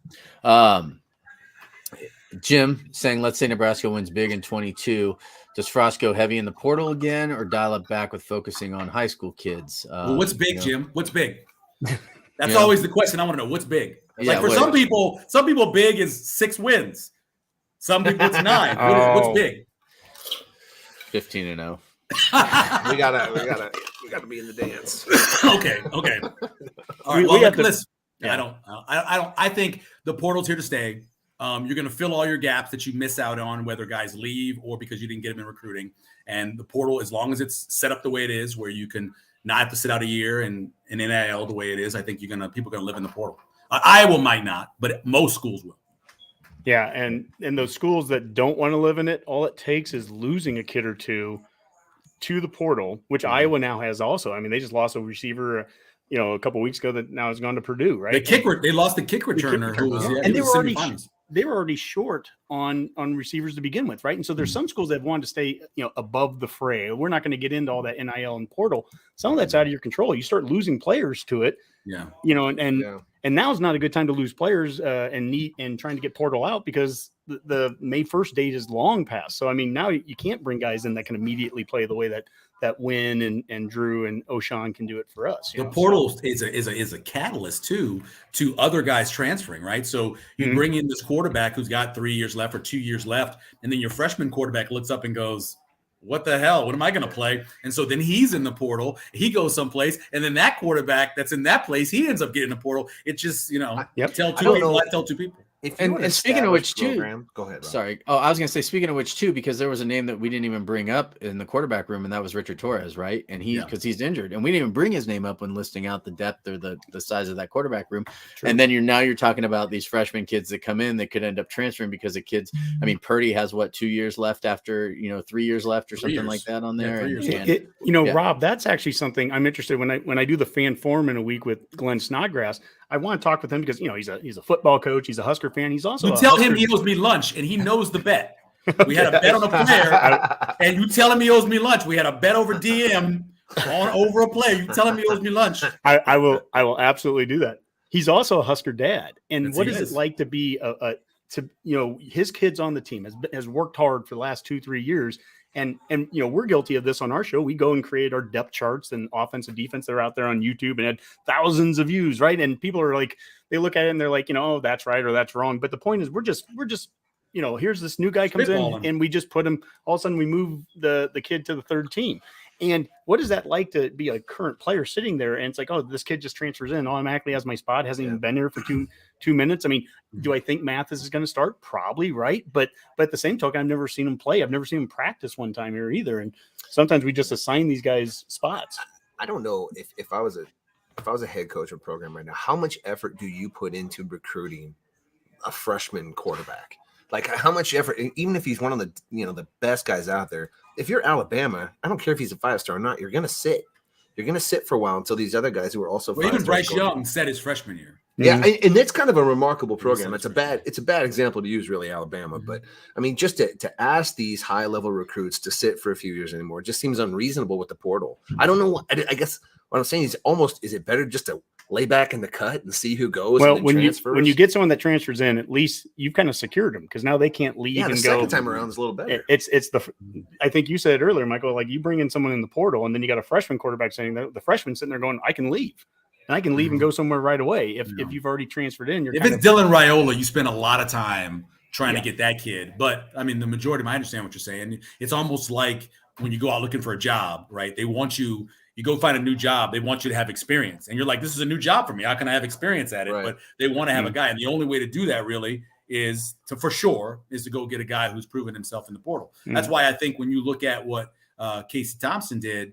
Jim saying, let's say Nebraska wins big in 22. Does Frost go heavy in the portal again or dial it back with focusing on high school kids? Well, what's big, Jim? What's big? That's always the question I want to know. What's big? Yeah, like some people big is 6 wins. Some people it's 9. What's big? 15-0. we gotta be in the dance. Okay. All right. Well, listen. I think the portal's here to stay. You're going to fill all your gaps that you miss out on, whether guys leave or because you didn't get them in recruiting. And the portal, as long as it's set up the way it is, where you can not have to sit out a year and NIL the way it is, I think people are going to live in the portal. Iowa might not, but most schools will. Yeah, and those schools that don't want to live in it, all it takes is losing a kid or two to the portal, which Iowa now has also. I mean, they just lost a receiver, a couple of weeks ago that now has gone to Purdue, right? They lost the kick returner, and they were already short on receivers to begin with, right? And so there's some schools that have wanted to stay, above the fray. We're not going to get into all that NIL and portal. Some of that's out of your control. You start losing players to it. Yeah. And now is not a good time to lose players and trying to get portal out because the May 1st date is long past. So I mean, now you can't bring guys in that can immediately play the way that Wynn and Drew and O'Shawn can do it for us. The portal is a catalyst too to other guys transferring, right? So you bring in this quarterback who's got 3 years left or 2 years left, and then your freshman quarterback looks up and goes, what the hell? What am I going to play? And so then he's in the portal. He goes someplace, and then that quarterback that's in that place, he ends up getting the portal. It just, tell two people. And speaking of which, too, go ahead. Rob. Sorry. Oh, I was going to say, speaking of which, too, because there was a name that we didn't even bring up in the quarterback room, and that was Richard Torres, right? And because he's injured, and we didn't even bring his name up when listing out the depth or the size of that quarterback room. True. And then you're talking about these freshman kids that come in that could end up transferring because the kids. I mean, Purdy has 2 years left after 3 years left or something like that on there. Rob, that's actually something I'm interested in. When I do the fan forum in a week with Glenn Snodgrass, I want to talk with him because he's a football coach, he's a Husker fan, he's also. You tell him he owes me lunch, and he knows the bet. We had a bet on a player, and you tell him he owes me lunch. We had a bet over DM over a player. You tell him he owes me lunch. I will absolutely do that. He's also a Husker dad, and what is it like to be his kids on the team has worked hard for the last 2-3 years. And we're guilty of this on our show. We go and create our depth charts and offense and defense that are out there on YouTube and had thousands of views, right? And people are like, they look at it and they're like, oh, that's right or that's wrong. But the point is, we're just here's this new guy comes in and we just put him. All of a sudden, we move the kid to the third team. And what is that like to be a current player sitting there? And it's like, oh, this kid just transfers in, automatically has my spot, hasn't even been here for two minutes. I mean, do I think Mathis is going to start? Probably, right? But at the same token, I've never seen him play. I've never seen him practice one time here either. And sometimes we just assign these guys spots. I don't know if I was a head coach of a program right now, how much effort do you put into recruiting a freshman quarterback? Like how much effort, even if he's one of the the best guys out there. If you're Alabama, I don't care if he's a 5-star or not. You're going to sit. You're going to sit for a while until these other guys who are also. Well, even Bryce Young said his freshman year. Yeah, and that's kind of a remarkable program. It's a bad example to use, really, Alabama. But I mean, just to ask these high level recruits to sit for a few years anymore just seems unreasonable with the portal. I don't know. I guess what I'm saying is is it better just to lay back in the cut and see who goes? Well, and when you get someone that transfers in, at least you've kind of secured them because now they can't leave and go. Second time around is a little better. I think you said it earlier, Michael. Like you bring in someone in the portal, and then you got a freshman quarterback saying that the freshman sitting there going, "I can leave." And I can leave and go somewhere right away if you've already transferred in. If it's Dylan Raiola, you spend a lot of time trying to get that kid. But, I mean, the majority, I understand what you're saying. It's almost like when you go out looking for a job, right? They want you go find a new job. They want you to have experience. And you're like, this is a new job for me. How can I have experience at it? Right. But they want to have a guy. And the only way to do that really is to go get a guy who's proven himself in the portal. That's why I think when you look at what Casey Thompson did,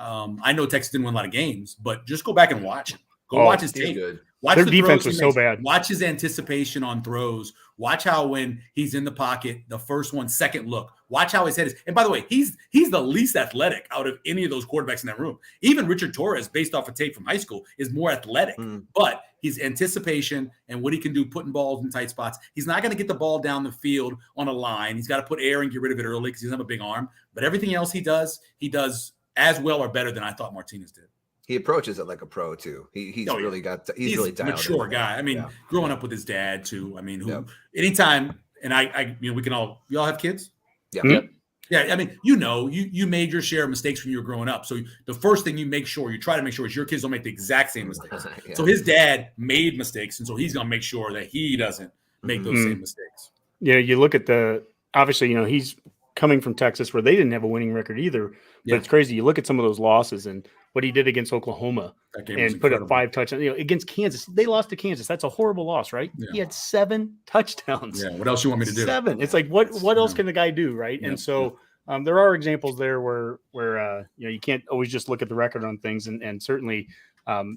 I know Texas didn't win a lot of games, but just go back and watch him. Watch his tape. Watch their defense was so bad. Watch his anticipation on throws. Watch how when he's in the pocket, the first one, second look. Watch how his head is. And by the way, he's the least athletic out of any of those quarterbacks in that room. Even Richard Torres, based off of tape from high school, is more athletic. But his anticipation and what he can do putting balls in tight spots. He's not going to get the ball down the field on a line. He's got to put air and get rid of it early because he doesn't have a big arm. But everything else he does as well or better than I thought Martinez did. He approaches it like a pro too. He's really dialed a mature guy. I mean, growing up with his dad too. I mean, anytime, and we can all have kids. Yeah. Mm-hmm. Yeah. I mean, you made your share of mistakes when you were growing up. So the first thing you try to make sure is your kids don't make the exact same mistakes. So his dad made mistakes, and so he's going to make sure that he doesn't make those same mistakes. Yeah. You look at obviously, he's coming from Texas where they didn't have a winning record either. But it's crazy. You look at some of those losses and what he did against Oklahoma and put up 5 touchdowns. Against Kansas, they lost to Kansas. That's a horrible loss, right? Yeah. He had 7 touchdowns. Yeah. What else you want me to do? 7. It's like what else can the guy do, right? Yeah. And so there are examples there where you can't always just look at the record on things, and certainly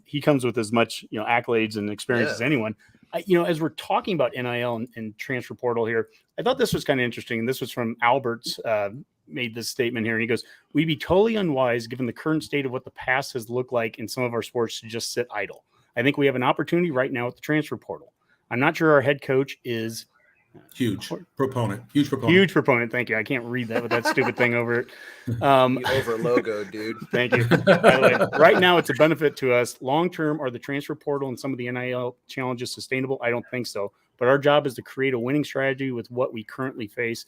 he comes with as much accolades and experience as anyone. As we're talking about NIL and transfer portal here, I thought this was kind of interesting. And this was from Alberts. Made this statement here, and he goes, "We'd be totally unwise given the current state of what the past has looked like in some of our sports to just sit idle. I think we have an opportunity right now with the transfer portal. I'm not sure our head coach is huge proponent. Thank you. I can't read that with that stupid thing over it. Over logo, dude. Thank you. By the way, right now, it's a benefit to us. Long term, are the transfer portal and some of the NIL challenges sustainable? I don't think so. But our job is to create a winning strategy with what we currently face,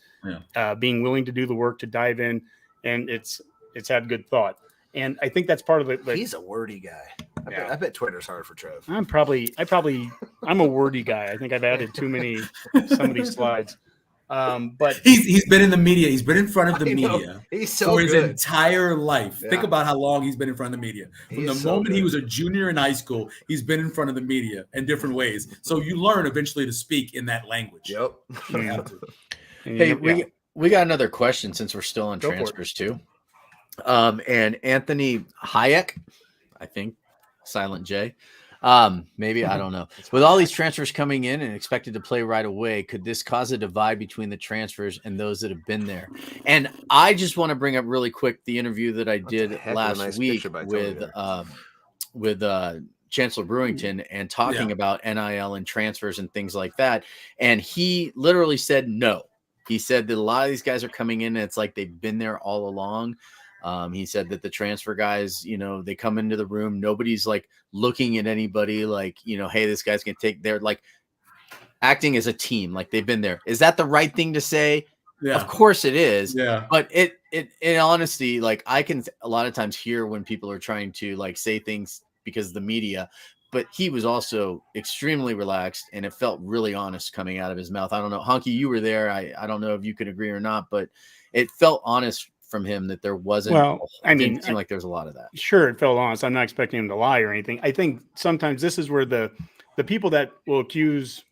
being willing to do the work to dive in, and it's had good thought. And I think that's part of it. He's a wordy guy. I bet Twitter's hard for Trev. I'm a wordy guy. I think I've added too many some of these slides. But he's been in the media. He's been in front of the media for his entire life. Yeah. Think about how long he's been in front of the media. From the moment he was a junior in high school, he's been in front of the media in different ways. So you learn eventually to speak in that language. Yep. Hey, we got another question since we're still on transfers too. And Anthony Hayek, I think, Silent J. Maybe, I don't know. With all these transfers coming in and expected to play right away, could this cause a divide between the transfers and those that have been there? And I just want to bring up really quick the interview that I did last week with Chancellor Brewington and talking about NIL and transfers and things like that. And he literally said no. He said that a lot of these guys are coming in and it's like they've been there all along. He said that the transfer guys, they come into the room. Nobody's like looking at anybody like, hey, this guy's going to take, they're like acting as a team. Like they've been there. Is that the right thing to say? Yeah. Of course it is. Yeah. But it in honesty, like I can a lot of times hear when people are trying to like say things because of the media, but he was also extremely relaxed and it felt really honest coming out of his mouth. I don't know. Honky, you were there. I don't know if you could agree or not, but it felt honest from him that there wasn't. Well, it didn't seem like there was a lot of that. Sure, it felt honest. I'm not expecting him to lie or anything. I think sometimes this is where the people that will accuse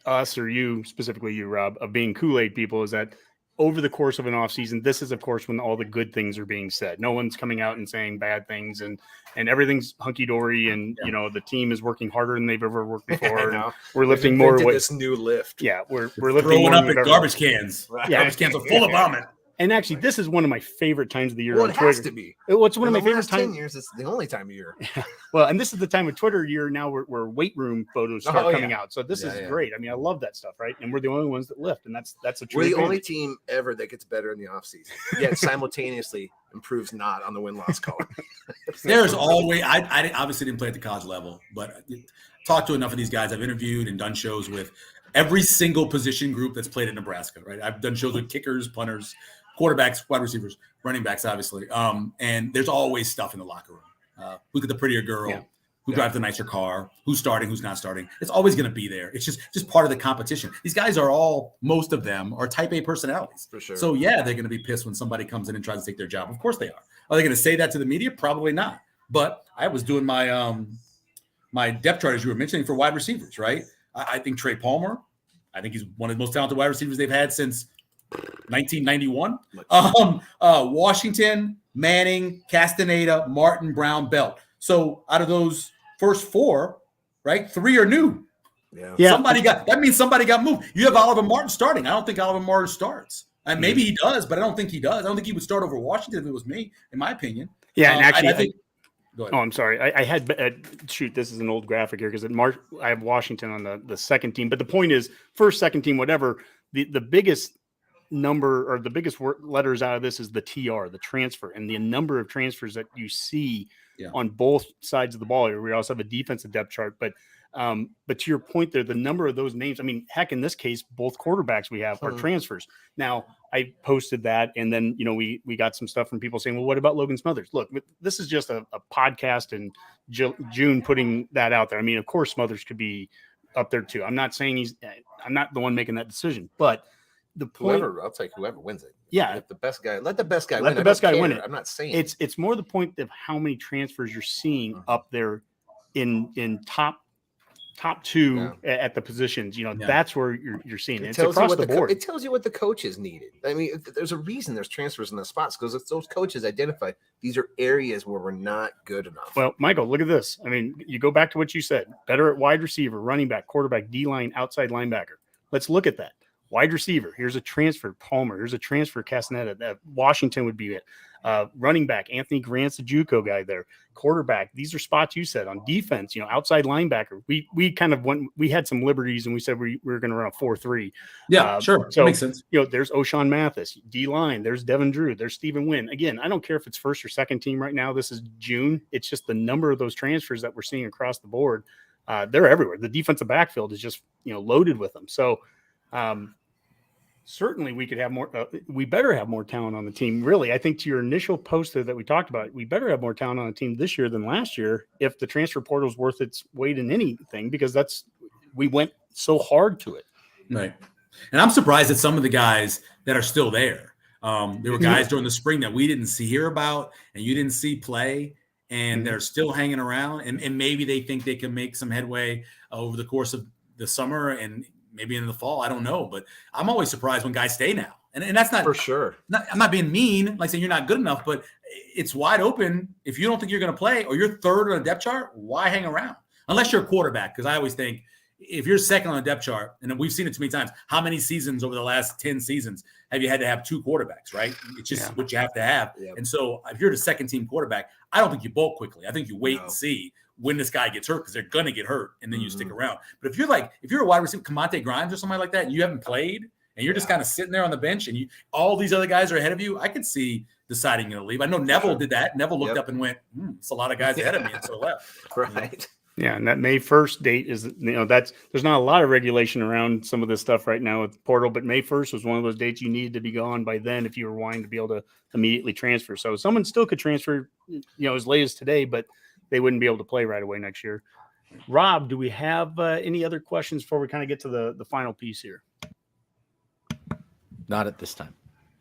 us or you, specifically you, Rob, of being Kool-Aid people is that over the course of an offseason, this is, of course, when all the good things are being said. No one's coming out and saying bad things and everything's hunky-dory and, the team is working harder than they've ever worked before. And we're lifting more. This new lift. Yeah, we're lifting throwing more up at garbage cans. Yeah. Garbage cans are full of vomit. And actually, this is one of my favorite times of the year Well, on it Twitter. has to be. What's one of my In the favorite last 10 times? years, it's the only time of year. Well, and this is the time of Twitter year now where weight room photos start coming out. So this is great. I mean, I love that stuff, right? And we're the only ones that lift, and that's a true We're the advantage. only team ever that gets better in the offseason, yet simultaneously improves not on the win-loss column. There's always I obviously didn't play at the college level, but talked to enough of these guys. I've interviewed and done shows with every single position group that's played at Nebraska, right? I've done shows with kickers, punters, quarterbacks, wide receivers, running backs, obviously. And there's always stuff in the locker room. Who got the prettier girl? Who drives the nicer car? Who's starting? Who's not starting? It's always going to be there. It's just part of the competition. These guys are most of them are type A personalities. For sure. So yeah, they're going to be pissed when somebody comes in and tries to take their job. Of course they are. Are they going to say that to the media? Probably not. But I was doing my my depth chart, as you were mentioning, for wide receivers, right? I think Trey Palmer, I think he's one of the most talented wide receivers they've had since 1991. Washington, Manning, Castaneda, Martin, Brown, Belt. So out of those first four, right, 3 are new. Yeah. That means somebody got moved. You have Oliver Martin starting. I don't think Oliver Martin starts. And maybe he does, but I don't think he does. I don't think he would start over Washington if it was me, in my opinion. Yeah, and actually, I think. Go ahead. Oh, I'm sorry. I had this is an old graphic here because I have Washington on the second team. But the point is, first, second team, whatever. The biggest number or the biggest letters out of this is the TR, the transfer, and the number of transfers that you see on both sides of the ball. We also have a defensive depth chart, but to your point there, the number of those names, I mean, heck, in this case, both quarterbacks we have are transfers. Now, I posted that, and then, we got some stuff from people saying, well, what about Logan Smothers? Look, this is just a podcast in June putting that out there. I mean, of course, Smothers could be up there too. I'm not saying I'm not the one making that decision, but the point, I'll take whoever wins it. Yeah. Let the best guy win. Let the best guy win it. I'm not saying it's more the point of how many transfers you're seeing up there in top two at the positions. That's where you're seeing it. It's across the board. It tells you what the coaches needed. I mean, there's a reason there's transfers in the spots because those coaches identify these are areas where we're not good enough. Well, Michael, look at this. I mean, you go back to what you said. Better at wide receiver, running back, quarterback, D-line, outside linebacker. Let's look at that. Wide receiver, here's a transfer, Palmer. Here's a transfer, Castaneda. Washington would be it. Running back, Anthony Grant's the JUCO guy there. Quarterback, these are spots you said. On defense, outside linebacker. We kind of we had some liberties and we said we were going to run a 4-3. Yeah, sure. So, makes sense. There's O'Shawn Mathis, D-line. There's Devin Drew. There's Stephen Wynn. Again, I don't care if it's first or second team right now. This is June. It's just the number of those transfers that we're seeing across the board. They're everywhere. The defensive backfield is just, loaded with them. So, certainly we could have more. We better have more talent on the team. Really, I think to your initial poster that we talked about, we better have more talent on the team this year than last year if the transfer portal is worth its weight in anything, because we went so hard to it. Right. And I'm surprised at some of the guys that are still there. There were guys during the spring that we didn't hear about and you didn't see play, and they're still hanging around. And maybe they think they can make some headway over the course of the summer and maybe in the fall. I don't know, but I'm always surprised when guys stay now. And that's not for sure. I'm not being mean, like saying you're not good enough, but it's wide open. If you don't think you're going to play or you're third on a depth chart, why hang around? Unless you're a quarterback. Because I always think if you're second on a depth chart, and we've seen it too many times, how many seasons over the last 10 seasons have you had to have two quarterbacks, right? It's just what you have to have. Yep. And so if you're the second team quarterback, I don't think you bolt quickly. I think you wait and see when this guy gets hurt, because they're going to get hurt, and then you stick around. But if you're a wide receiver, Camonte Grimes or somebody like that, and you haven't played, and you're just kind of sitting there on the bench, and all these other guys are ahead of you, I could see deciding to leave. I know Neville did that. Neville looked up and went, it's a lot of guys ahead of me, and so left. Right. Yeah, and that May 1st date is, there's not a lot of regulation around some of this stuff right now with the portal, but May 1st was one of those dates you needed to be gone by then if you were wanting to be able to immediately transfer. So someone still could transfer, as late as today, but they wouldn't be able to play right away next year. Rob, do we have any other questions before we kind of get to the final piece here? Not at this time.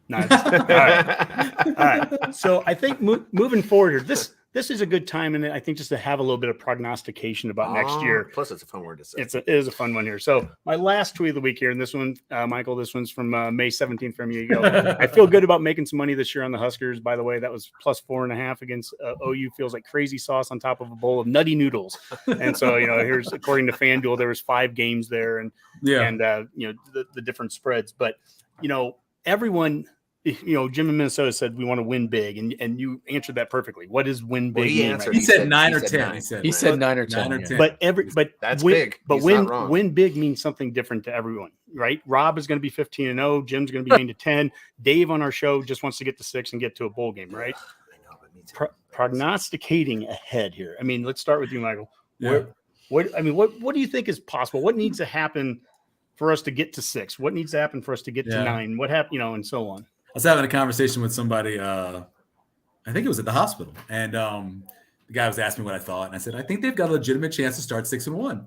Not at this time. All right. So I think moving forward here, this is a good time, and I think just to have a little bit of prognostication about next year. Plus, it's a fun word to say. It is a fun one here. So my last tweet of the week here, and this one, Michael, this one's from May 17th from you. You go, I feel good about making some money this year on the Huskers. By the way, that was plus 4.5 against OU. Feels like crazy sauce on top of a bowl of nutty noodles. And so, here's, according to FanDuel, there was 5 games there, and the different spreads. But, everyone Jim in Minnesota said we want to win big, and you answered that perfectly. What does win big mean? answered. He said 9 he or said 10. 9. He said 9 or 10. 9 or yeah. 10. But That's win, big. But He's win not wrong. win big means something different to everyone, right? Rob is going to be 15-0. Jim's going to be 9-10. Dave on our show just wants to get to 6 and get to a bowl game, right? I know, but me too. Prognosticating ahead here. I mean, let's start with you, Michael. Yeah. What do you think is possible? What needs to happen for us to get to 6? What needs to happen for us to get to 9? What happened, and so on. I was having a conversation with somebody, I think it was at the hospital, and the guy was asking me what I thought, and I said, I think they've got a legitimate chance to start 6-1.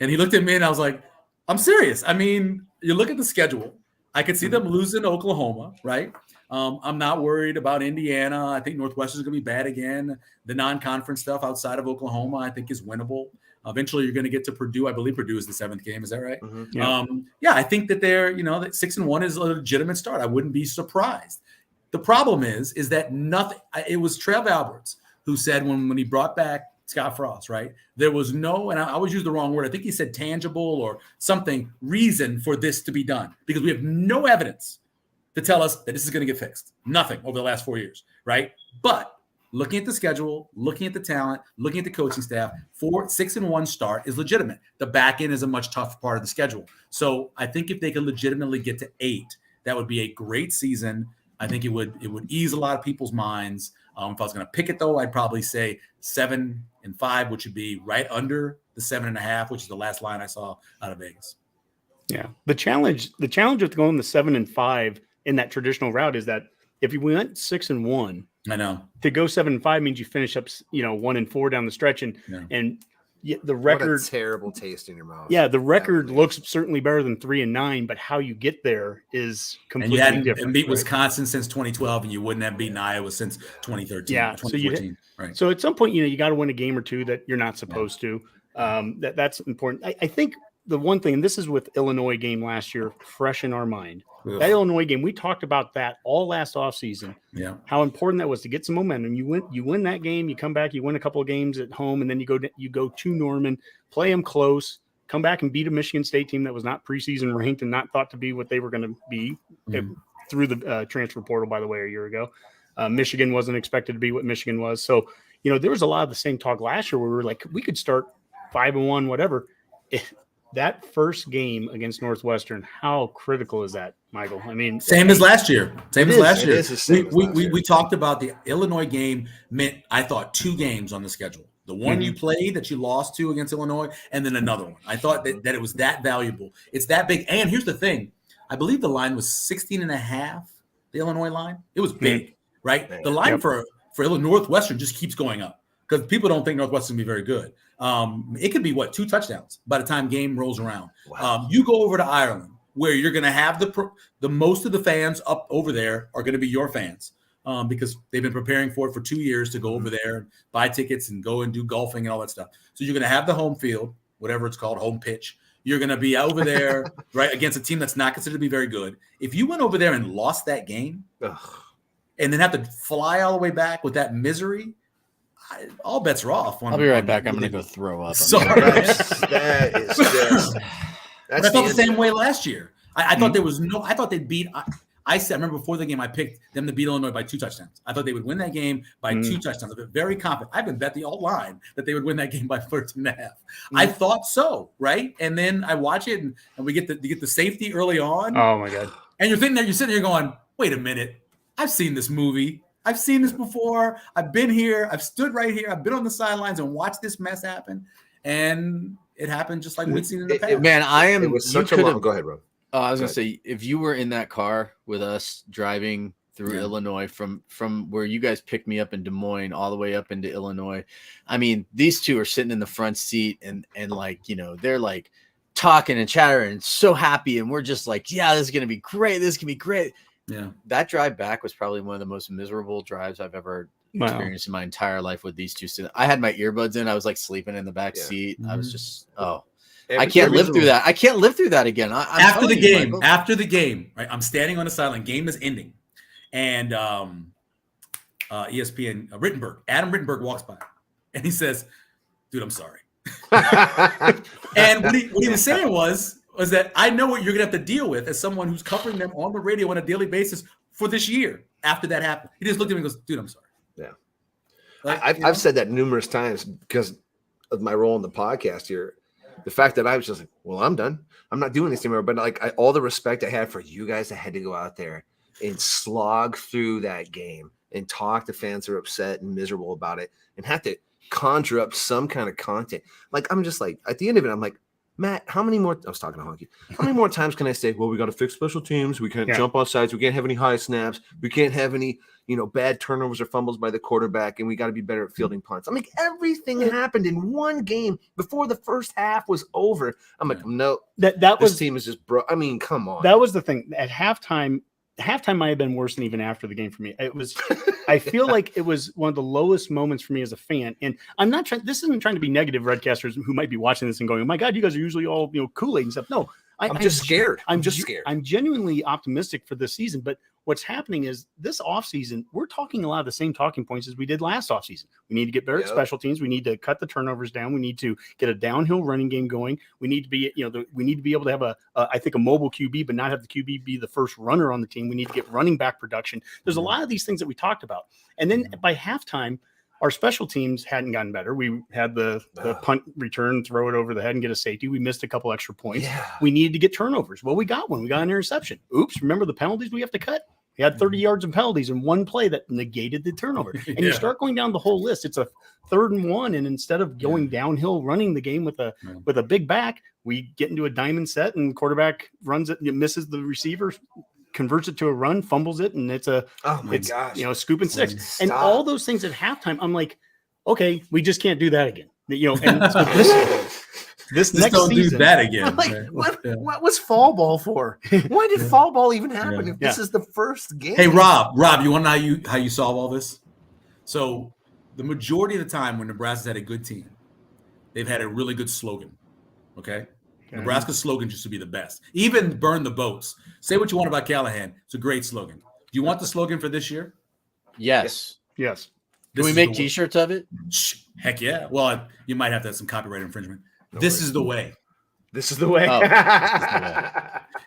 And he looked at me, and I was like, I'm serious. I mean, you look at the schedule. I could see them losing to Oklahoma, right? I'm not worried about Indiana. I think Northwestern's going to be bad again. The non-conference stuff outside of Oklahoma, I think, is winnable. Eventually, you're going to get to Purdue. I believe Purdue is the 7th game. Is that right? Yeah. I think that that 6-1 is a legitimate start. I wouldn't be surprised. The problem is that nothing. It was Trev Alberts who said when he brought back Scott Frost, right? There was no, and I always use the wrong word. I think he said tangible or something reason for this to be done because we have no evidence to tell us that this is going to get fixed. Nothing over the last 4 years, right? But looking at the schedule, looking at the talent, looking at the coaching staff, 6-1 start is legitimate. The back end is a much tougher part of the schedule. So I think if they could legitimately get to 8, that would be a great season. I think it would ease a lot of people's minds. If I was going to pick it, though, I'd probably say 7-5, which would be right under the 7.5, which is the last line I saw out of Vegas. Yeah. The challenge with going the 7-5 in that traditional route is that if you went 6-1, I know to go 7-5 means you finish up, 1-4 down the stretch, and the record. What a terrible taste in your mouth. Yeah, the record looks certainly better than 3-9, but how you get there is completely and you hadn't different. beat Wisconsin since 2012, and you wouldn't have beaten Iowa since 2013. Yeah, 2014. Right. So at some point, you got to win a game or two that you're not supposed to. That's important. I think the one thing, and this is with Illinois game last year, fresh in our mind. Ugh. That Illinois game, we talked about that all last offseason. Yeah. How important that was to get some momentum. You win that game, you come back, you win a couple of games at home, and then you go to Norman, play them close, come back and beat a Michigan State team that was not preseason ranked and not thought to be what they were going to be through the transfer portal, by the way, a year ago. Michigan wasn't expected to be what Michigan was. So, there was a lot of the same talk last year where we were like, we could start 5-1, whatever. That first game against Northwestern, how critical is that, Michael? I mean, same as last year. We talked about the Illinois game meant, I thought, 2 games on the schedule. The one you played that you lost to against Illinois, and then another one. I thought that it was that valuable. It's that big. And here's the thing. I believe the line was 16.5, the Illinois line. It was big, right? The line for Illinois Northwestern just keeps going up because people don't think Northwestern will be very good. It could be 2 touchdowns by the time game rolls around. Wow. You go over to Ireland where you're going to have the most of the fans up over there are going to be your fans because they've been preparing for it for 2 years to go over there and buy tickets and go and do golfing and all that stuff. So you're going to have the home field, whatever it's called, home pitch. You're going to be over there, right, against a team that's not considered to be very good. If you went over there and lost that game and then have to fly all the way back with that misery, all bets are off. I'll be right back. I'm going to go throw up. Sorry. That is just. I felt the same way last year. I thought there was no. I thought they'd beat. I remember before the game, I picked them to beat Illinois by 2 touchdowns. I thought they would win that game by 2 touchdowns. I've been very confident. I've been bet the alt line that they would win that game by 13.5. I thought so, right? And then I watch it, and we get the safety early on. Oh my god! And you're sitting there going, wait a minute, I've seen this movie. I've seen this before. I've been here. I've stood right here. I've been on the sidelines and watched this mess happen. And it happened just like we'd seen in the past. Man, It was such a long. Go ahead, Rob. I was going to say, if you were in that car with us driving through Illinois from where you guys picked me up in Des Moines all the way up into Illinois, I mean, these two are sitting in the front seat and they're like talking and chattering and so happy. And we're just like, yeah, this is going to be great. This can be great. Yeah. That drive back was probably one of the most miserable drives I've ever experienced in my entire life with these two. I had my earbuds in. I was like sleeping in the back seat. I was just, I can't live through that. I can't live through that again. After the game, right? I'm standing on the sideline. Game is ending. And ESPN, Adam Rittenberg walks by. And he says, dude, I'm sorry. And what he was saying was that I know what you're going to have to deal with as someone who's covering them on the radio on a daily basis for this year after that happened. He just looked at me and goes, dude, I'm sorry. Yeah. Like, I've said that numerous times because of my role in the podcast here. The fact that I was just like, well, I'm done. I'm not doing this anymore. But like all the respect I had for you guys that had to go out there and slog through that game and talk to fans who are upset and miserable about it and have to conjure up some kind of content. Like, I'm just like, at the end of it, I'm like, Matt, how many more? I was talking to Honky. How many more times can I say, well, we got to fix special teams. We can't jump off sides. We can't have any high snaps. We can't have any, bad turnovers or fumbles by the quarterback. And we got to be better at fielding punts. I'm like, everything happened in one game before the first half was over. I'm like, no, this team is just broke. I mean, come on. That was the thing. At halftime might have been worse than even after the game for me. It was, I feel like it was one of the lowest moments for me as a fan. And I'm not trying, this isn't trying to be negative Redcasters who might be watching this and going, oh my God, you guys are usually all, Kool-Aid and stuff. No, I'm just scared. I'm just scared. I'm genuinely optimistic for this season, but what's happening is this offseason, we're talking a lot of the same talking points as we did last offseason. We need to get better at special teams. We need to cut the turnovers down. We need to get a downhill running game going. We need to be, we need to be able to have I think a mobile QB, but not have the QB be the first runner on the team. We need to get running back production. There's a lot of these things that we talked about. And then by halftime, our special teams hadn't gotten better. We had the punt return, throw it over the head and get a safety. We missed a couple extra points. Yeah. We needed to get turnovers. Well, we got one. We got an interception. Oops. Remember the penalties we have to cut? We had 30 yards of penalties in one play that negated the turnover. And you start going down the whole list. It's a 3rd and 1. And instead of going downhill, running the game with a big back, we get into a diamond set and quarterback runs it, misses the receiver, converts it to a run, fumbles it, and it's scoop and six. Stop. And all those things at halftime, I'm like, okay, we just can't do that again. And so this next don't season, do that again. I'm like, what was fall ball for? Why did fall ball even happen if this is the first game? Hey, Rob, you want to know how you solve all this? So the majority of the time when Nebraska's had a good team, they've had a really good slogan. Okay? Nebraska's slogan used to be the best. Even burn the boats. Say what you want about Callahan. It's a great slogan. Do you want the slogan for this year? Yes. Yes. Can we make T-shirts of it? Heck yeah. Well, you might have to have some copyright infringement. This is the way. This is the way. Oh,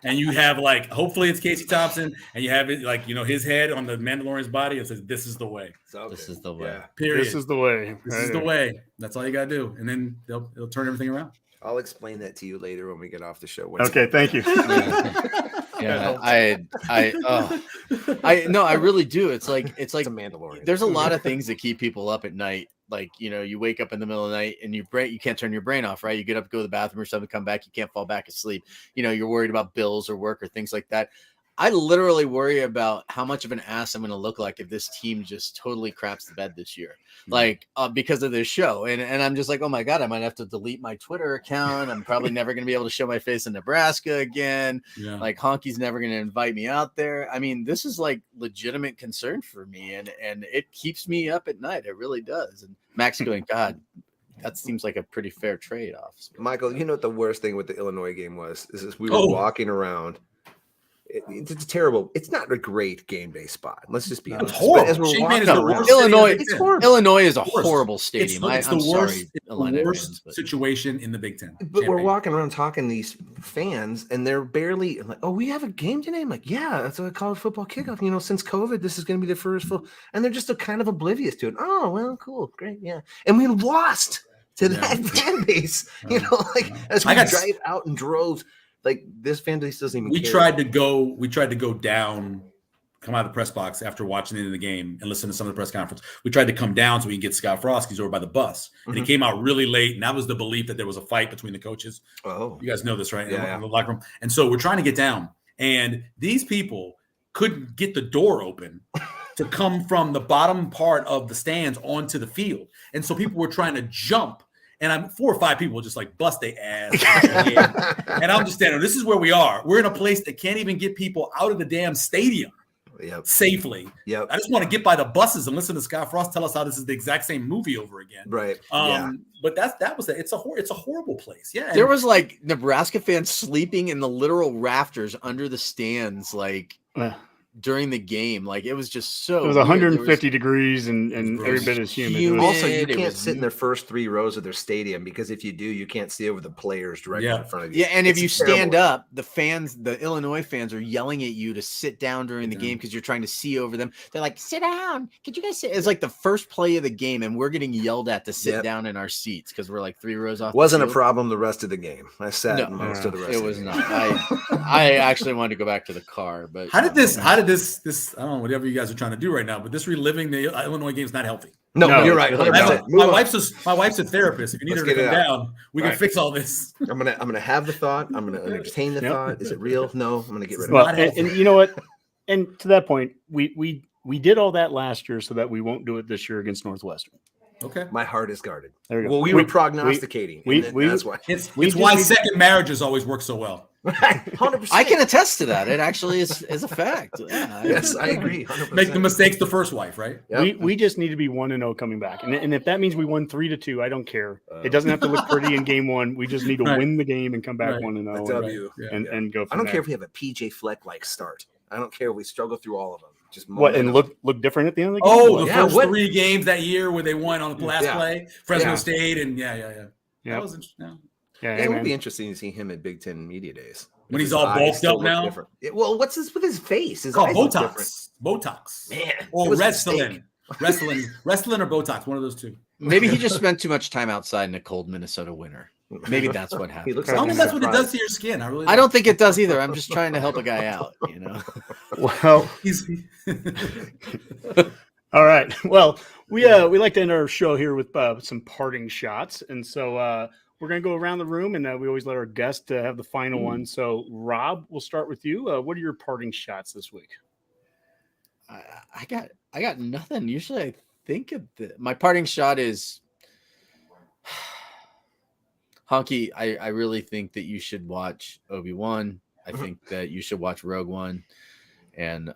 and you have hopefully it's Casey Thompson, and you have it his head on the Mandalorian's body. It says, "This is the way." This is the way. Yeah. Period. This is the way. This is the way. That's all you gotta do, and then they'll turn everything around. I'll explain that to you later when we get off the show. Okay, thank you. Yeah, I really do. It's like a Mandalorian. There's a lot of things that keep people up at night. Like, you wake up in the middle of the night and you can't turn your brain off, right? You get up, go to the bathroom or something, come back, you can't fall back asleep. You're worried about bills or work or things like that. I literally worry about how much of an ass I'm going to look like if this team just totally craps the bed this year, because of this show. And I'm just like, oh my God, I might have to delete my Twitter account. I'm probably never going to be able to show my face in Nebraska again. Yeah. Like, Honky's never going to invite me out there. I mean, this is legitimate concern for me, and it keeps me up at night. It really does. And Max going, God, that seems like a pretty fair trade-off. Michael, you know what the worst thing with the Illinois game was? Is we were walking around. It's terrible. It's not a great game day spot. Let's just be honest. It's horrible. As we're walking around, Illinois is a horrible stadium. It's the worst situation in the Big Ten. But we're walking around talking to these fans, and they're barely like, "Oh, we have a game today." I'm like, "Yeah, that's a college football kickoff. Since COVID, this is going to be the first full." And they're just kind of oblivious to it. Oh, well, cool, great, yeah. And we lost to that fan base. As we drive out in droves. This fan base doesn't even care. Tried to go down, come out of the press box after watching the end of the game and listen to some of the press conference. We tried to come down so we can get Scott Frost. He's over by the bus. And he came out really late. And that was the belief that there was a fight between the coaches. Oh, you guys know this, right? In the locker room. And so we're trying to get down. And these people couldn't get the door open to come from the bottom part of the stands onto the field. And so people were trying to jump. And 4 or 5 people just bust their ass. And I'm just standing. This is where we are. We're in a place that can't even get people out of the damn stadium safely. Yep. I just want to get by the buses and listen to Scott Frost tell us how this is the exact same movie over again. Right. But that was it. It's a horrible place. Yeah. There was Nebraska fans sleeping in the literal rafters under the stands. during the game. Like it was just so. It was weird. 150 degrees and every bit as humid. It was- Also, you It can't was- sit in their first 3 rows of their stadium because if you do, you can't see over the players directly in front of you. Yeah, and if It's you stand terrible. up, the Illinois fans are yelling at you to sit down during the game because you're trying to see over them. They're like, "Sit down. Could you guys sit?" It's like the first play of the game, and we're getting yelled at to sit down in our seats because we're like 3 rows off. Wasn't the a field. problem the rest of the game. I sat No, in most of the rest. It of was the not. game. I actually wanted to go back to the car, but How did this I don't know, whatever you guys are trying to do right now, but this reliving the Illinois game is not healthy. No, you're right. No. 100%. My wife's a therapist. If you need Let's her to get come it out. down, we can fix all this. I'm gonna have the thought. I'm gonna entertain the thought. Is it real? No, I'm gonna get rid of Well, it. and you know what? And to that point, we did all that last year so that we won't do it this year against Northwestern. Okay. My heart is guarded. There you go. Well, we were prognosticating. that's why. It's We why just- second marriages always work so well. 100%. I can attest to that. It actually is a fact. Yeah, Yes, I agree. 100%. Make the mistakes the first wife, right? Yep. We just need to be 1-0 coming back, and if that means we won 3-2, I don't care. It doesn't have to look pretty in game one. We just need to Right. win the game and come back Right. 1-0 A and, W. and go. I From don't there. care if we have a PJ Fleck like start. I don't care if we struggle through all of them. Just What and momentum. look different at the end of the game. Oh, the Yeah, first what- 3 games that year where they won on the last Yeah. play, Fresno Yeah. State, and yeah. Yeah. That was interesting. Yeah, Yeah, hey, it would man. be interesting to see him at Big Ten Media Days. When If he's his all eyes bulked still up look now? different. Well, what's this with his face? His It's called eyes look different. Botox. Man, Or it was a wrestling. mistake. Wrestling or Botox, one of those two. Maybe he just spent too much time outside in a cold Minnesota winter. Maybe that's what He happened. looks I don't like think he's that's what it surprised. does to your skin. I don't think it does either. I'm just trying to help a guy out, you know. Well, He's all right. Well, we like to end our show here with some parting shots, and so we're gonna go around the room, and we always let our guest have the final one. So, Rob, we'll start with you. What are your parting shots this week? I got nothing. Usually I think of my parting shot is Honky. I really think that you should watch Obi-Wan. I think that you should watch Rogue One, and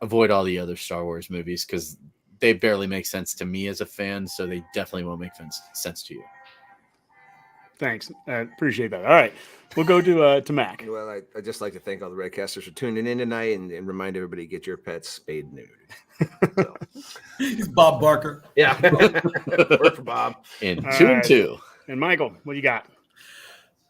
avoid all the other Star Wars movies because they barely make sense to me as a fan. So they definitely won't make sense to you. Thanks. I appreciate that. All right. We'll go to Mac. Well, I'd just like to thank all the Redcasters for tuning in tonight and remind everybody to get your pets spayed and neutered. So, He's Bob Barker. yeah. Work for Bob. And All 2 right. and 2. And Michael, what do you got?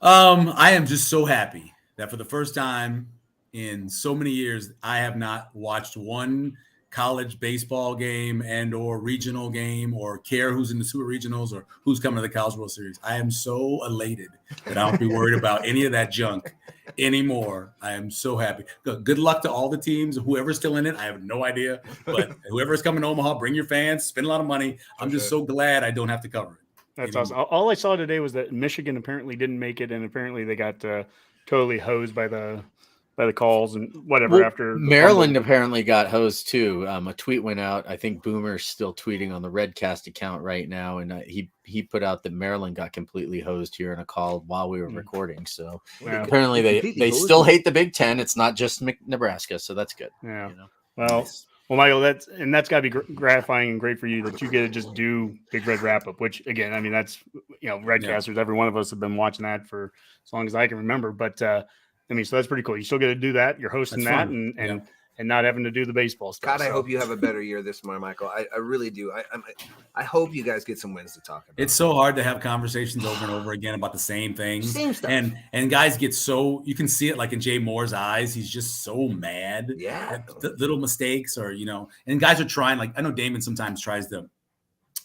I am just so happy that for the first time in so many years, I have not watched one college baseball game and or regional game or care who's in the super regionals or who's coming to the College World Series. I am so elated that I don't be worried about any of that junk anymore. I am so happy. Good luck to all the teams, whoever's still in it. I have no idea, but whoever's coming to Omaha, bring your fans, spend a lot of money. I'm just so glad I don't have to cover it. That's awesome. All I saw today was that Michigan apparently didn't make it, and apparently they got totally hosed by the calls and whatever. Well, after the Maryland fumble. apparently got hosed too. A tweet went out. I think Boomer's still tweeting on the Redcast account right now, and he put out that Maryland got completely hosed here in a call while we were recording. So Yeah. apparently they Completely hosed still them. hate the Big Ten. It's not just Nebraska, so that's good. Yeah. You know? Well, Michael, that's got to be gratifying and great for you that you get to just do Big Red Wrapup, which again, I mean, that's Redcasters. Every one of us have been watching that for as long as I can remember. But I mean, so that's pretty cool. You still get to do that. You're hosting That's that fun. and not having to do the baseball stuff. God, I So, hope you have a better year this month, Michael. I really do. I hope you guys get some wins to talk about. It's so hard to have conversations over and over again about the same things. Same stuff. And guys get so, you can see it like in Jay Moore's eyes. He's just so mad Yeah. at little mistakes or, and guys are trying, like, I know Damon sometimes tries to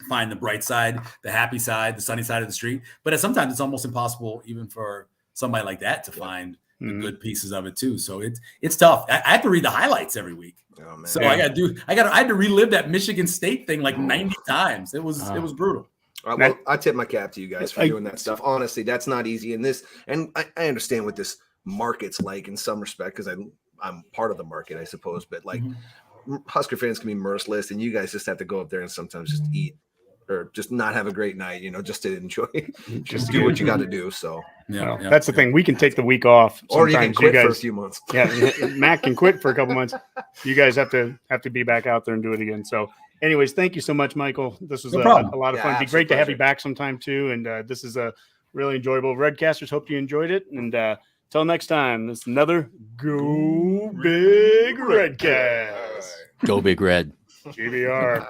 find the bright side, the happy side, the sunny side of the street. But sometimes it's almost impossible even for somebody like that to find the good pieces of it too. So it's tough. I have to read the highlights every week. Oh, man. So I had to relive that Michigan State thing like 90 times. It was brutal. All right, well, I tip my cap to you guys for doing that stuff. Honestly, that's not easy. And I understand what this market's like in some respect because I'm part of the market, I suppose. But like Husker fans can be merciless, and you guys just have to go up there and sometimes just eat or just not have a great night, just to enjoy, just do what you got to do. So that's the thing. We can take the week off. or you can Sometimes quit guys, for a few months. Yeah, Mac can quit for a couple months. You guys have to be back out there and do it again. So, anyways, thank you so much, Michael. This was No a problem. lot of fun. It'd be great to have you back sometime too. And this is a really enjoyable Redcasters. Hope you enjoyed it. And Till next time, this is another Go Big Redcast. Go Big Red. GBR.